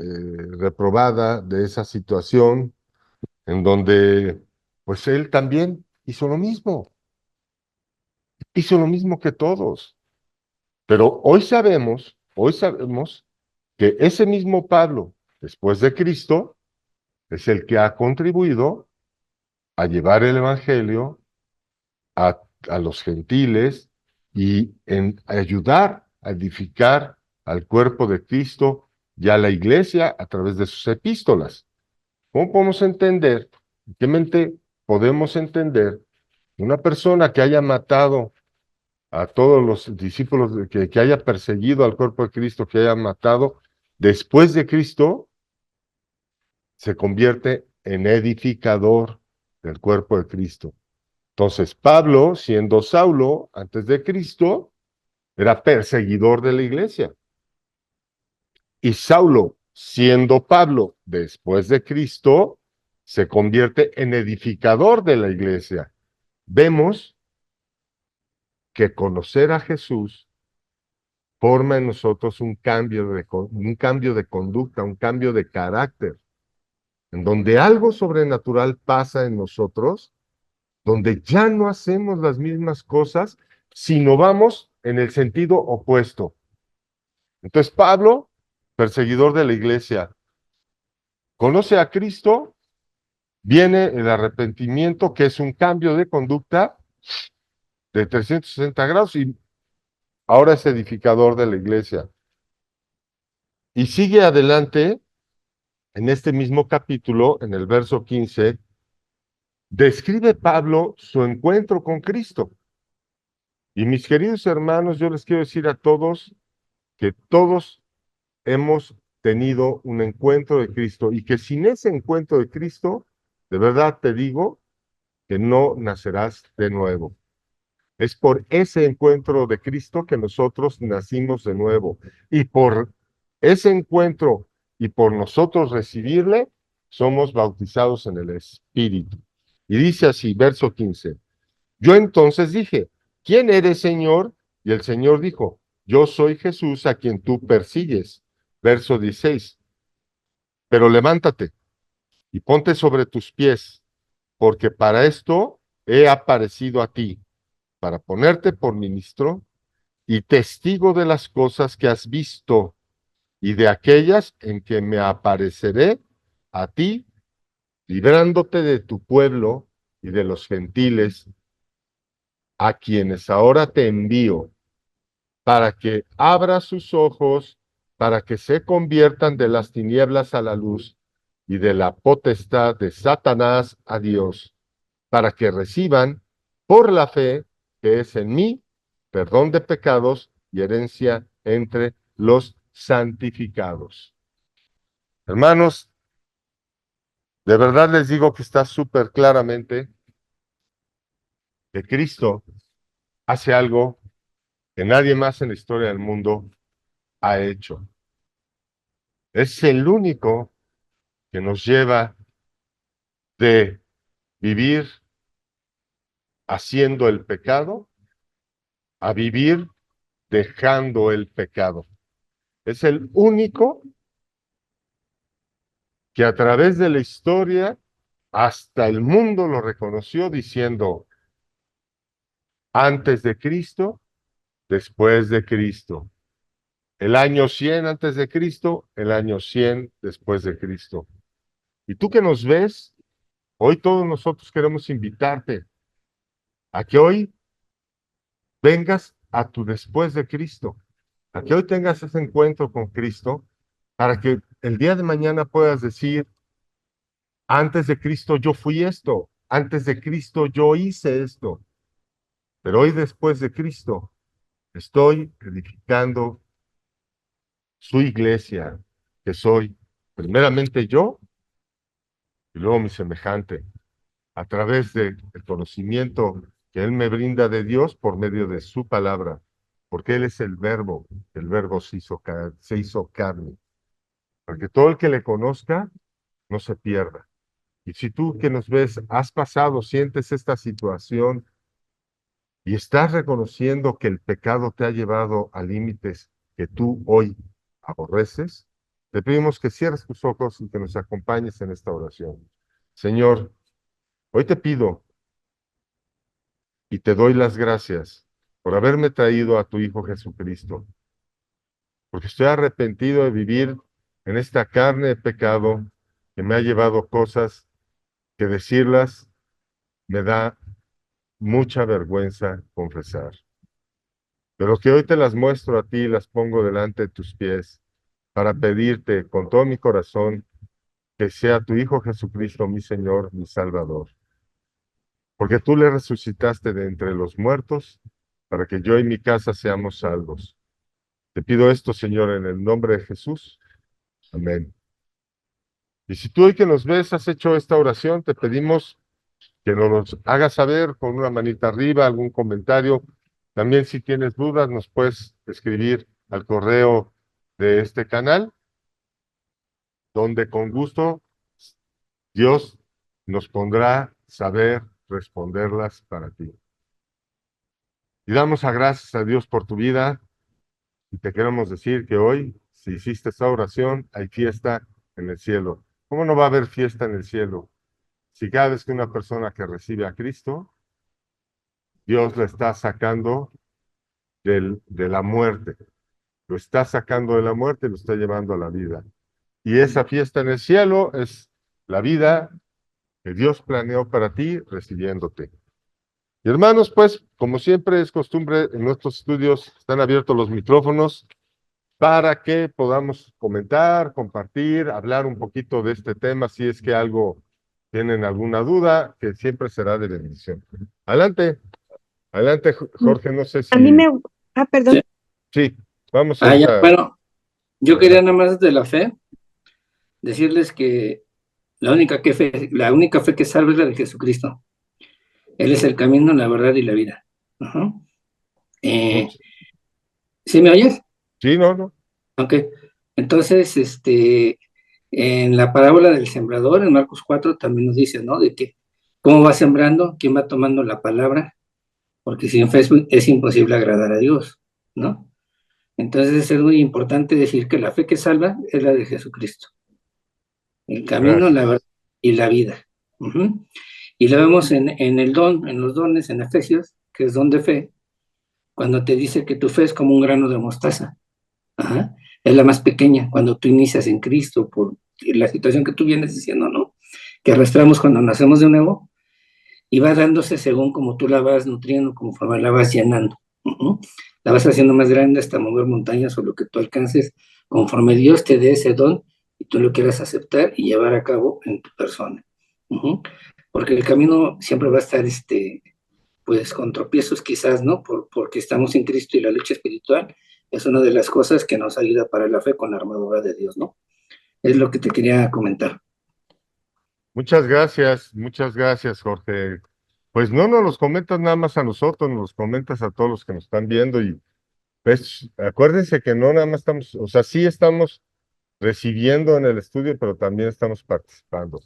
reprobada, de esa situación en donde pues él también hizo lo mismo que todos. Pero hoy sabemos que ese mismo Pablo, después de Cristo, es el que ha contribuido a llevar el Evangelio a los gentiles y en ayudar a edificar al cuerpo de Cristo y a la iglesia a través de sus epístolas. ¿Cómo podemos entender? ¿En qué mente podemos entender una persona que haya matado a todos los discípulos, que haya perseguido al cuerpo de Cristo, que haya matado, después de Cristo, se convierte en edificador del cuerpo de Cristo? Entonces, Pablo, siendo Saulo antes de Cristo, era perseguidor de la iglesia. Y Saulo, siendo Pablo después de Cristo, se convierte en edificador de la iglesia. Vemos que conocer a Jesús forma en nosotros un cambio de conducta, un cambio de carácter, en donde algo sobrenatural pasa en nosotros, donde ya no hacemos las mismas cosas, sino vamos en el sentido opuesto. Entonces Pablo, perseguidor de la iglesia, conoce a Cristo, viene el arrepentimiento, que es un cambio de conducta de 360 grados, y ahora es edificador de la iglesia. Y sigue adelante en este mismo capítulo, en el verso 15, describe Pablo su encuentro con Cristo. Y mis queridos hermanos, yo les quiero decir a todos que todos hemos tenido un encuentro de Cristo, y que sin ese encuentro de Cristo, de verdad te digo que no nacerás de nuevo. Es por ese encuentro de Cristo que nosotros nacimos de nuevo. Y por ese encuentro y por nosotros recibirle, somos bautizados en el Espíritu. Y dice así, verso 15. Yo entonces dije, ¿quién eres, Señor? Y el Señor dijo, yo soy Jesús a quien tú persigues. Verso 16. Pero levántate y ponte sobre tus pies, porque para esto he aparecido a ti, para ponerte por ministro y testigo de las cosas que has visto y de aquellas en que me apareceré a ti, librándote de tu pueblo y de los gentiles, a quienes ahora te envío, para que abra sus ojos, para que se conviertan de las tinieblas a la luz y de la potestad de Satanás a Dios, para que reciban por la fe que es en mí perdón de pecados y herencia entre los santificados. Hermanos, de verdad les digo que está súper claramente que Cristo hace algo que nadie más en la historia del mundo ha hecho. Es el único que nos lleva de vivir haciendo el pecado a vivir dejando el pecado. Es el único que a través de la historia hasta el mundo lo reconoció diciendo antes de Cristo, después de Cristo. El año 100 antes de Cristo, el año 100 después de Cristo. Y tú que nos ves, hoy todos nosotros queremos invitarte a que hoy vengas a tu después de Cristo, a que hoy tengas ese encuentro con Cristo, para que el día de mañana puedas decir, antes de Cristo yo fui esto, antes de Cristo yo hice esto, pero hoy después de Cristo estoy edificando su iglesia, que soy primeramente yo y luego mi semejante, a través del conocimiento que Él me brinda de Dios por medio de su palabra, porque Él es el verbo se hizo carne, para que todo el que le conozca no se pierda. Y si tú que nos ves has pasado, sientes esta situación y estás reconociendo que el pecado te ha llevado a límites que tú hoy aborreces, te pedimos que cierres tus ojos y que nos acompañes en esta oración. Señor, hoy te pido y te doy las gracias por haberme traído a tu Hijo Jesucristo, porque estoy arrepentido de vivir en esta carne de pecado que me ha llevado cosas que decirlas me da mucha vergüenza confesar, pero que hoy te las muestro a ti y las pongo delante de tus pies para pedirte con todo mi corazón que sea tu Hijo Jesucristo mi Señor, mi Salvador, porque tú le resucitaste de entre los muertos para que yo y mi casa seamos salvos. Te pido esto, Señor, en el nombre de Jesús. Amén. Y si tú hoy que nos ves has hecho esta oración, te pedimos que nos los hagas saber con una manita arriba, algún comentario. También si tienes dudas, nos puedes escribir al correo de este canal, donde con gusto Dios nos pondrá saber responderlas para ti. Y damos a gracias a Dios por tu vida y te queremos decir que hoy, si hiciste esta oración, hay fiesta en el cielo. ¿Cómo no va a haber fiesta en el cielo? Si cada vez que una persona que recibe a Cristo, Dios lo está sacando de la muerte, lo está sacando de la muerte y lo está llevando a la vida. Y esa fiesta en el cielo es la vida que Dios planeó para ti recibiéndote. Y hermanos, pues, como siempre es costumbre, en nuestros estudios están abiertos los micrófonos para que podamos comentar, compartir, hablar un poquito de este tema, si es que algo tienen alguna duda, que siempre será de bendición. Adelante, adelante, Jorge, no sé A mí si... me... Ah, perdón. Sí, vamos Ya, ahorita. bueno, yo quería Adelante. nada más de la fe decirles que la única fe que salva es la de Jesucristo. Él es el camino, la verdad y la vida. Ajá. ¿Sí me oyes? Sí, no, no. Ok. Entonces, En la parábola del sembrador, en Marcos 4, también nos dice, ¿no? De que cómo va sembrando, quién va tomando la palabra, porque sin fe es imposible agradar a Dios, ¿no? Entonces es muy importante decir que la fe que salva es la de Jesucristo, el camino, la verdad Gracias. y la vida. Ujú. Y lo vemos en el don, en los dones, en Efesios, que es don de fe, cuando te dice que tu fe es como un grano de mostaza. Ajá. Es la más pequeña cuando tú inicias en Cristo, por la situación que tú vienes diciendo, ¿no? Que arrastramos cuando nacemos de nuevo y va dándose según como tú la vas nutriendo, conforme la vas llenando. Uh-huh. La vas haciendo más grande hasta mover montañas o lo que tú alcances, conforme Dios te dé ese don y tú lo quieras aceptar y llevar a cabo en tu persona. Uh-huh. Porque el camino siempre va a estar, pues, con tropiezos quizás, ¿no? Porque estamos en Cristo y la lucha espiritual es una de las cosas que nos ayuda para la fe con la armadura de Dios, ¿no? Es lo que te quería comentar. Muchas gracias, Jorge. Pues no nos los comentas nada más a nosotros, nos los comentas a todos los que nos están viendo y pues acuérdense que no nada más estamos, o sea, sí estamos recibiendo en el estudio, pero también estamos participando.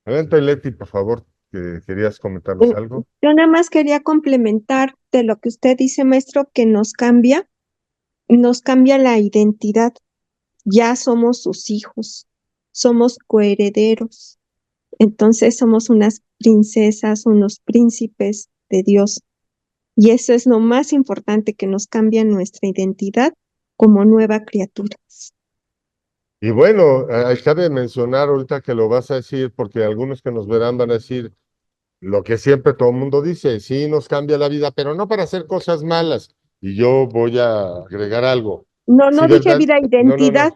Adelante, Leti, por favor, que querías comentarnos algo. Yo nada más quería complementar de lo que usted dice, maestro, que nos cambia la identidad. Ya somos sus hijos, somos coherederos. Entonces somos unas princesas, unos príncipes de Dios. Y eso es lo más importante, que nos cambia nuestra identidad como nueva criatura. Y bueno, cabe mencionar ahorita que lo vas a decir, porque algunos que nos verán van a decir lo que siempre todo el mundo dice, sí nos cambia la vida, pero no para hacer cosas malas. Y yo voy a agregar algo. No, Si no dije verdad, vida, no, identidad.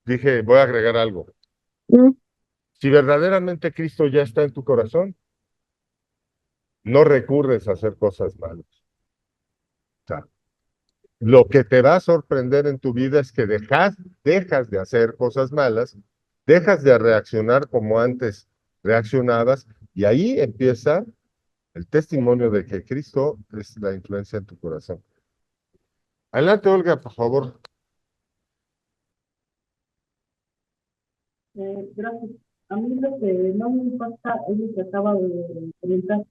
dije, voy a agregar algo. Mm. Si verdaderamente Cristo ya está en tu corazón, no recurres a hacer cosas malas. O sea, lo que te va a sorprender en tu vida es que dejas de hacer cosas malas, dejas de reaccionar como antes reaccionabas, y ahí empieza el testimonio de que Cristo es la influencia en tu corazón. Adelante, Olga, por favor. Gracias. A mí lo que no me impacta es lo que acaba de comentar.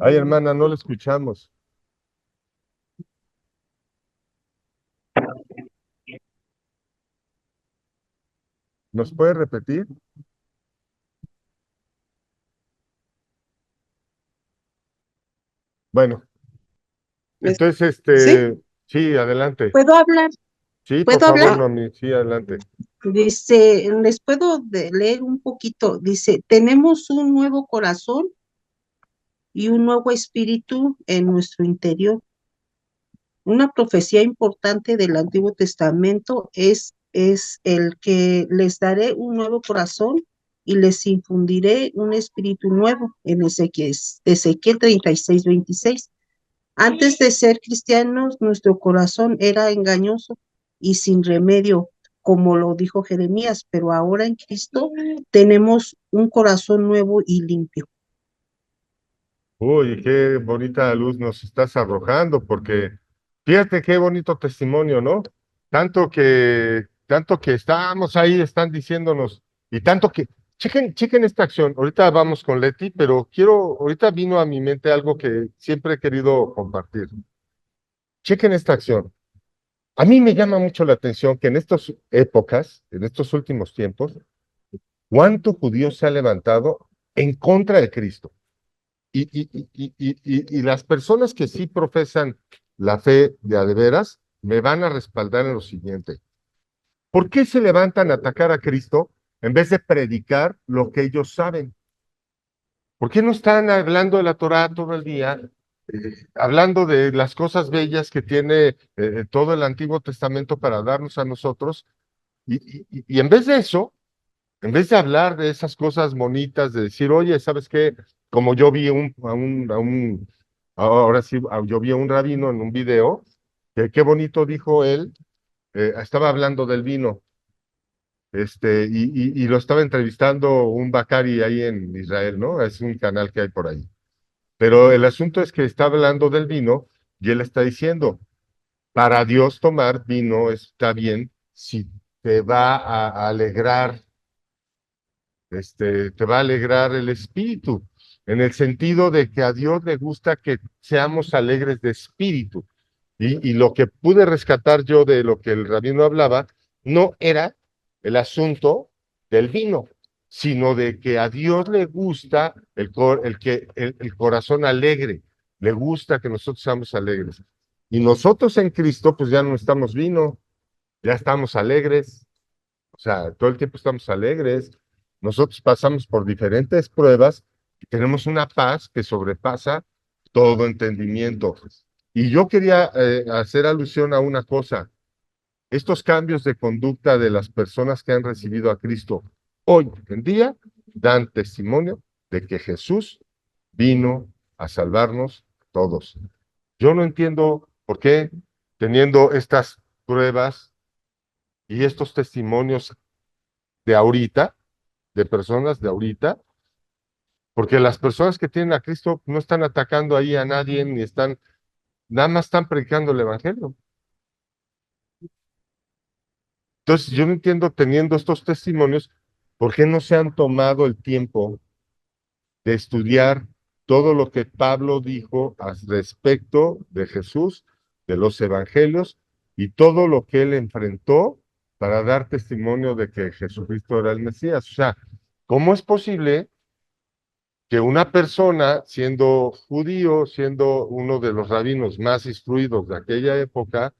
Ay, Eh, hermana, no la escuchamos. ¿Nos puede repetir? Bueno, entonces, ¿Sí? sí, adelante. ¿Puedo hablar? Sí, por ¿Puedo favor, hablar? Nomi, sí, adelante. Dice, les puedo leer un poquito. Dice, tenemos un nuevo corazón y un nuevo espíritu en nuestro interior. Una profecía importante del Antiguo Testamento es el que les daré un nuevo corazón y les infundiré un espíritu nuevo en Ezequiel 36:26. Antes de ser cristianos, nuestro corazón era engañoso y sin remedio, como lo dijo Jeremías, pero ahora en Cristo tenemos un corazón nuevo y limpio. Uy, qué bonita luz nos estás arrojando, porque fíjate qué bonito testimonio, ¿no? Tanto que estábamos ahí, están diciéndonos, y tanto que, chequen esta acción. Ahorita vamos con Leti, pero ahorita vino a mi mente algo que siempre he querido compartir. Chequen esta acción. A mí me llama mucho la atención que en estas épocas, en estos últimos tiempos, cuánto judío se ha levantado en contra de Cristo. Y las personas que sí profesan la fe de a de veras me van a respaldar en lo siguiente. ¿Por qué se levantan a atacar a Cristo en vez de predicar lo que ellos saben? ¿Por qué no están hablando de la Torá todo el día, hablando de las cosas bellas que tiene todo el Antiguo Testamento para darnos a nosotros? Y en vez de eso, en vez de hablar de esas cosas bonitas, de decir, oye, ¿sabes qué? Como yo vi ahora sí, yo vi a un rabino en un video, que qué bonito dijo él, estaba hablando del vino, y lo estaba entrevistando un Bacari ahí en Israel, ¿no? Es un canal que hay por ahí. Pero el asunto es que está hablando del vino y él está diciendo, para Dios tomar vino está bien si te va a alegrar, te va a alegrar el espíritu, en el sentido de que a Dios le gusta que seamos alegres de espíritu. Y lo que pude rescatar yo de lo que el rabino hablaba, no era el asunto del vino, sino de que a Dios le gusta el corazón alegre, le gusta que nosotros seamos alegres. Y nosotros en Cristo, pues ya no estamos vino, ya estamos alegres, o sea, todo el tiempo estamos alegres. Nosotros pasamos por diferentes pruebas y tenemos una paz que sobrepasa todo entendimiento. Y yo quería hacer alusión a una cosa. Estos cambios de conducta de las personas que han recibido a Cristo hoy en día dan testimonio de que Jesús vino a salvarnos todos. Yo no entiendo por qué, teniendo estas pruebas y estos testimonios de ahorita, de personas de ahorita, porque las personas que tienen a Cristo no están atacando ahí a nadie, ni están, nada más están predicando el Evangelio. Entonces, yo no entiendo, teniendo estos testimonios, por qué no se han tomado el tiempo de estudiar todo lo que Pablo dijo al respecto de Jesús, de los evangelios y todo lo que él enfrentó para dar testimonio de que Jesucristo era el Mesías. O sea, ¿cómo es posible que una persona, siendo judío, siendo uno de los rabinos más instruidos de aquella época,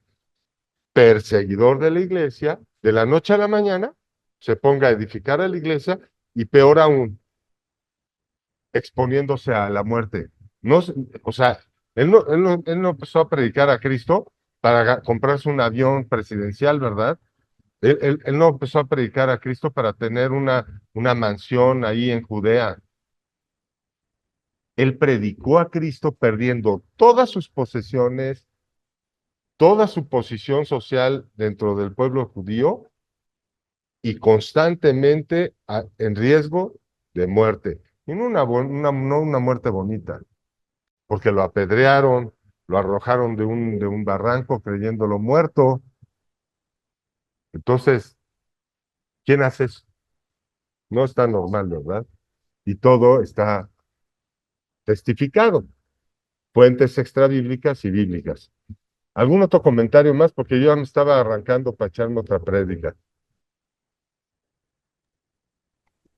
perseguidor de la iglesia, de la noche a la mañana, se ponga a edificar a la iglesia y peor aún, exponiéndose a la muerte? No, o sea, él no empezó a predicar a Cristo para comprarse un avión presidencial, ¿verdad? Él no empezó a predicar a Cristo para tener una mansión ahí en Judea. Él predicó a Cristo perdiendo todas sus posesiones, toda su posición social dentro del pueblo judío y constantemente en riesgo de muerte. Y no una muerte bonita, porque lo apedrearon, lo arrojaron de un barranco creyéndolo muerto. Entonces, ¿quién hace eso? No está normal, ¿verdad? Y todo está testificado. Fuentes extrabíblicas y bíblicas. ¿Algún otro comentario más? Porque yo ya me estaba arrancando para echarme otra prédica.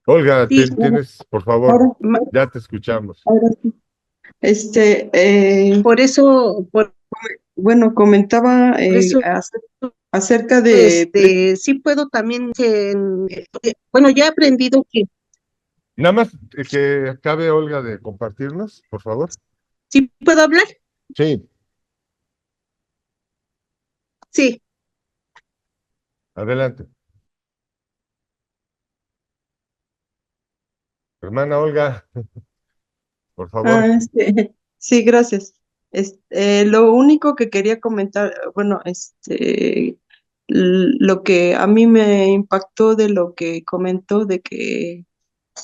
Olga, Sí, tienes, por favor, Ahora, ya te escuchamos. ahora sí. por eso, Bueno, comentaba por eso, acerca de, sí puedo también, bueno, ya he aprendido que Nada más que acabe Olga de compartirnos, por favor. sí puedo hablar, Sí, sí. adelante. Hermana Olga, por favor. sí, gracias. Lo único que quería comentar, bueno, lo que a mí me impactó de lo que comentó, de que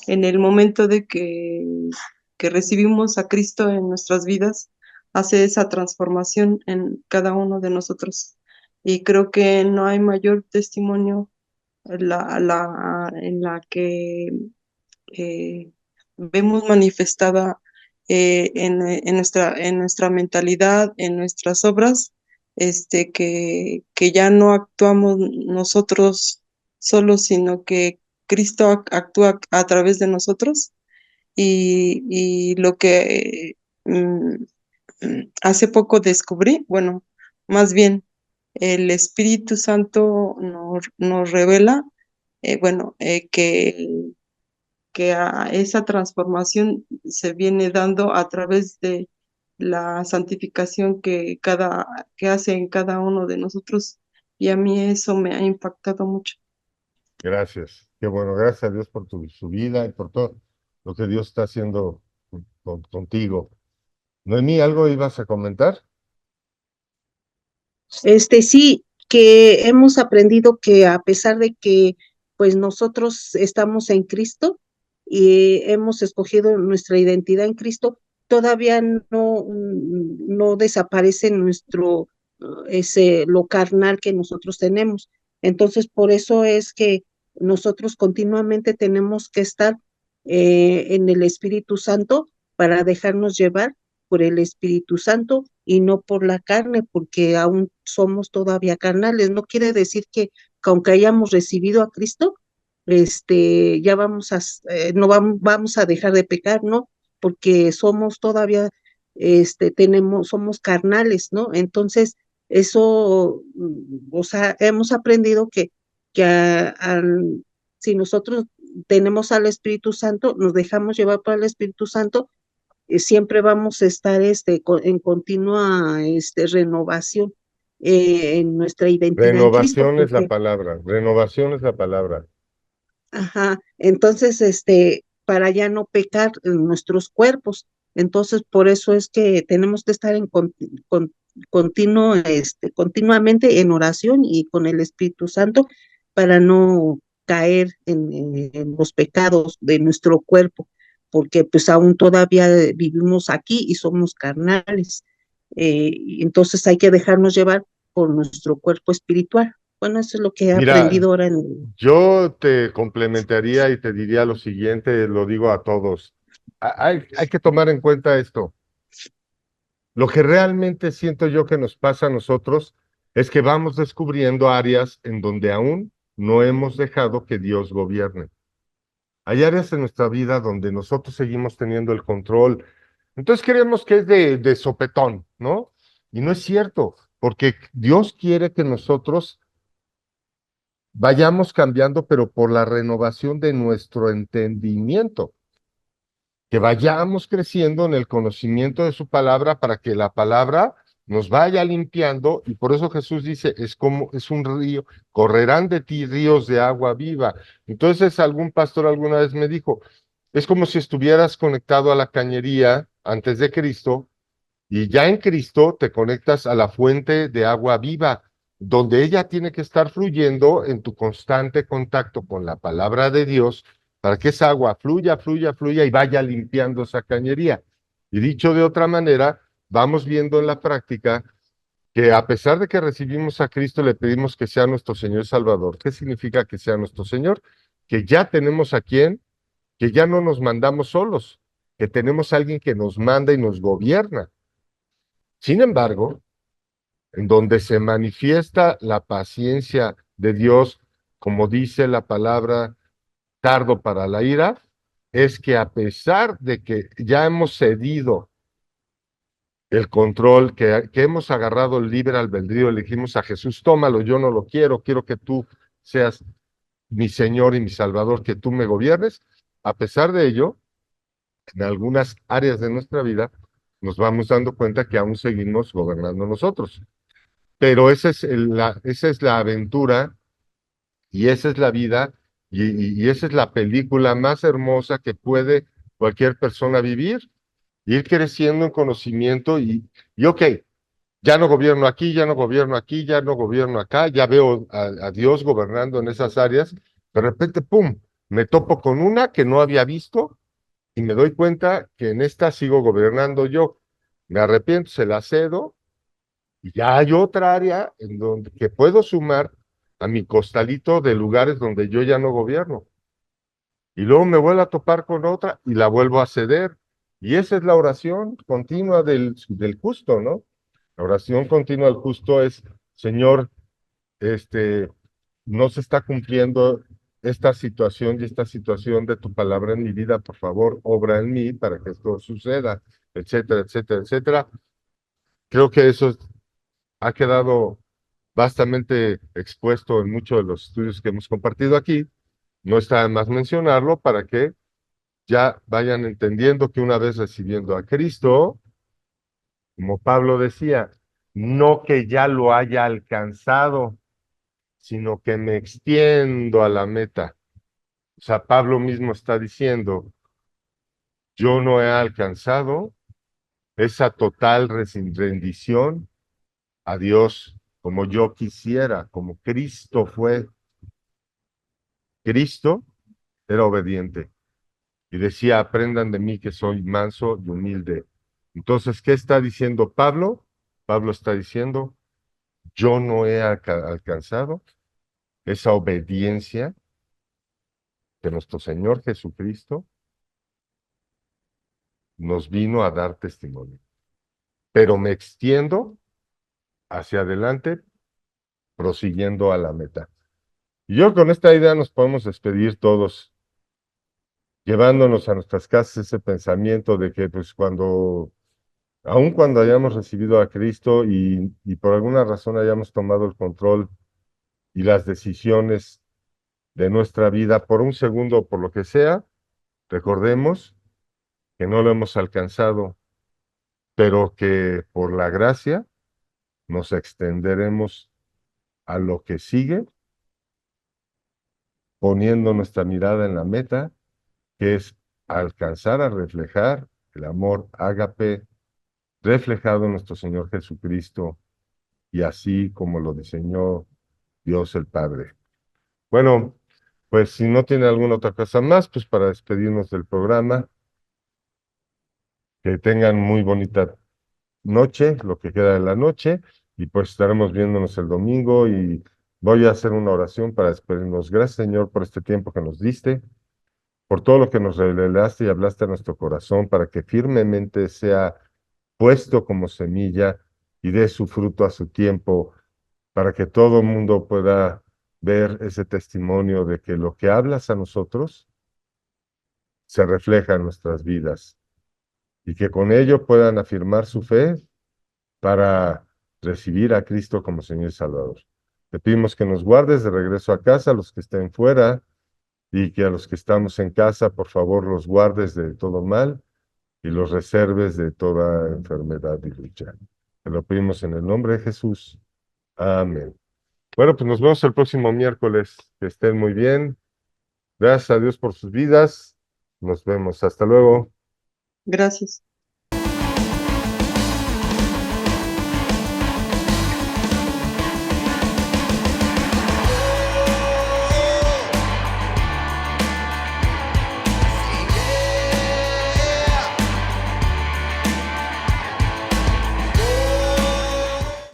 en el momento de que recibimos a Cristo en nuestras vidas, hace esa transformación en cada uno de nosotros. Y creo que no hay mayor testimonio en la que eh, vemos manifestada en nuestra mentalidad, en nuestras obras, que ya no actuamos nosotros solos, sino que Cristo actúa a través de nosotros y lo que hace poco descubrí, bueno, más bien el Espíritu Santo nos revela, bueno, que esa transformación se viene dando a través de la santificación que hace en cada uno de nosotros, y a mí eso me ha impactado mucho. Gracias. Qué bueno, gracias a Dios por su vida y por todo lo que Dios está haciendo contigo. Noemí, ¿algo ibas a comentar? Sí, que hemos aprendido que a pesar de que pues nosotros estamos en Cristo y hemos escogido nuestra identidad en Cristo, todavía no desaparece lo carnal que nosotros tenemos. Entonces, por eso es que nosotros continuamente tenemos que estar en el Espíritu Santo para dejarnos llevar por el Espíritu Santo y no por la carne, porque aún somos todavía carnales. No quiere decir que aunque hayamos recibido a Cristo, ya no vamos a dejar de pecar, ¿no? Porque somos todavía, somos carnales, ¿no? Entonces, eso, o sea, hemos aprendido que si nosotros tenemos al Espíritu Santo, nos dejamos llevar por el Espíritu Santo, siempre vamos a estar en continua renovación en nuestra identidad en Cristo, Renovación es la porque palabra, renovación es la palabra. ajá, entonces, para ya no pecar en nuestros cuerpos. Entonces, por eso es que tenemos que estar continuamente en oración y con el Espíritu Santo para no caer en los pecados de nuestro cuerpo, porque pues aún todavía vivimos aquí y somos carnales. Y entonces hay que dejarnos llevar por nuestro cuerpo espiritual. Bueno, eso es lo que he Mira, aprendido ahora en... yo te complementaría y te diría lo siguiente, lo digo a todos. Hay que tomar en cuenta esto. Lo que realmente siento yo que nos pasa a nosotros es que vamos descubriendo áreas en donde aún no hemos dejado que Dios gobierne. Hay áreas en nuestra vida donde nosotros seguimos teniendo el control. Entonces creemos que es de sopetón, ¿no? Y no es cierto, porque Dios quiere que nosotros vayamos cambiando, pero por la renovación de nuestro entendimiento, que vayamos creciendo en el conocimiento de su palabra para que la palabra nos vaya limpiando, y por eso Jesús dice, es un río, correrán de ti ríos de agua viva. Entonces algún pastor alguna vez me dijo, es como si estuvieras conectado a la cañería antes de Cristo, y ya en Cristo te conectas a la fuente de agua viva, donde ella tiene que estar fluyendo en tu constante contacto con la palabra de Dios, para que esa agua fluya, fluya, fluya y vaya limpiando esa cañería. Y dicho de otra manera, vamos viendo en la práctica que a pesar de que recibimos a Cristo, le pedimos que sea nuestro Señor y Salvador. ¿Qué significa que sea nuestro Señor? Que ya tenemos a quien, que ya no nos mandamos solos, que tenemos a alguien que nos manda y nos gobierna. Sin embargo, en donde se manifiesta la paciencia de Dios, como dice la palabra, tardo para la ira, es que a pesar de que ya hemos cedido el control, que hemos agarrado el libre albedrío, le dijimos a Jesús, tómalo, yo no lo quiero, quiero que tú seas mi Señor y mi Salvador, que tú me gobiernes. A pesar de ello, en algunas áreas de nuestra vida, nos vamos dando cuenta que aún seguimos gobernando nosotros. Pero esa es la aventura y esa es la vida y esa es la película más hermosa que puede cualquier persona vivir, ir creciendo en conocimiento y ok, ya no gobierno aquí, ya no gobierno aquí, ya no gobierno acá, ya veo a Dios gobernando en esas áreas, de repente, ¡pum!, me topo con una que no había visto y me doy cuenta que en esta sigo gobernando yo. Me arrepiento, se la cedo. Y ya hay otra área en donde que puedo sumar a mi costalito de lugares donde yo ya no gobierno. Y luego me vuelvo a topar con otra y la vuelvo a ceder. Y esa es la oración continua del justo, ¿no? La oración continua del justo es, Señor, este, no se está cumpliendo esta situación y esta situación de tu palabra en mi vida, por favor, obra en mí para que esto suceda, etcétera, etcétera, etcétera. Creo que eso ha quedado vastamente expuesto en muchos de los estudios que hemos compartido aquí. No está de más mencionarlo para que ya vayan entendiendo que una vez recibiendo a Cristo, como Pablo decía, no que ya lo haya alcanzado, sino que me extiendo a la meta. O sea, Pablo mismo está diciendo, yo no he alcanzado esa total rendición a Dios como yo quisiera, como Cristo fue. Cristo era obediente y decía, aprendan de mí que soy manso y humilde. Entonces, ¿qué está diciendo Pablo? Pablo está diciendo, yo no he alcanzado esa obediencia que nuestro Señor Jesucristo nos vino a dar testimonio. Pero me extiendo hacia adelante, prosiguiendo a la meta. Y yo con esta idea nos podemos despedir todos, llevándonos a nuestras casas ese pensamiento de que pues aun cuando hayamos recibido a Cristo y por alguna razón hayamos tomado el control y las decisiones de nuestra vida por un segundo o por lo que sea, recordemos que no lo hemos alcanzado, pero que por la gracia nos extenderemos a lo que sigue, poniendo nuestra mirada en la meta, que es alcanzar a reflejar el amor ágape reflejado en nuestro Señor Jesucristo y así como lo diseñó Dios el Padre. Bueno, pues si no tiene alguna otra cosa más, pues para despedirnos del programa, que tengan muy bonita noche, lo que queda de la noche, y pues estaremos viéndonos el domingo y voy a hacer una oración para despedirnos. Gracias, Señor, por este tiempo que nos diste, por todo lo que nos revelaste y hablaste a nuestro corazón, para que firmemente sea puesto como semilla y dé su fruto a su tiempo, para que todo el mundo pueda ver ese testimonio de que lo que hablas a nosotros se refleja en nuestras vidas y que con ello puedan afirmar su fe para recibir a Cristo como Señor y Salvador. Te pedimos que nos guardes de regreso a casa, a los que estén fuera, y que a los que estamos en casa, por favor, los guardes de todo mal y los reserves de toda enfermedad y lucha. Te lo pedimos en el nombre de Jesús. Amén. Bueno, pues nos vemos el próximo miércoles. Que estén muy bien. Gracias a Dios por sus vidas. Nos vemos. Hasta luego. Gracias.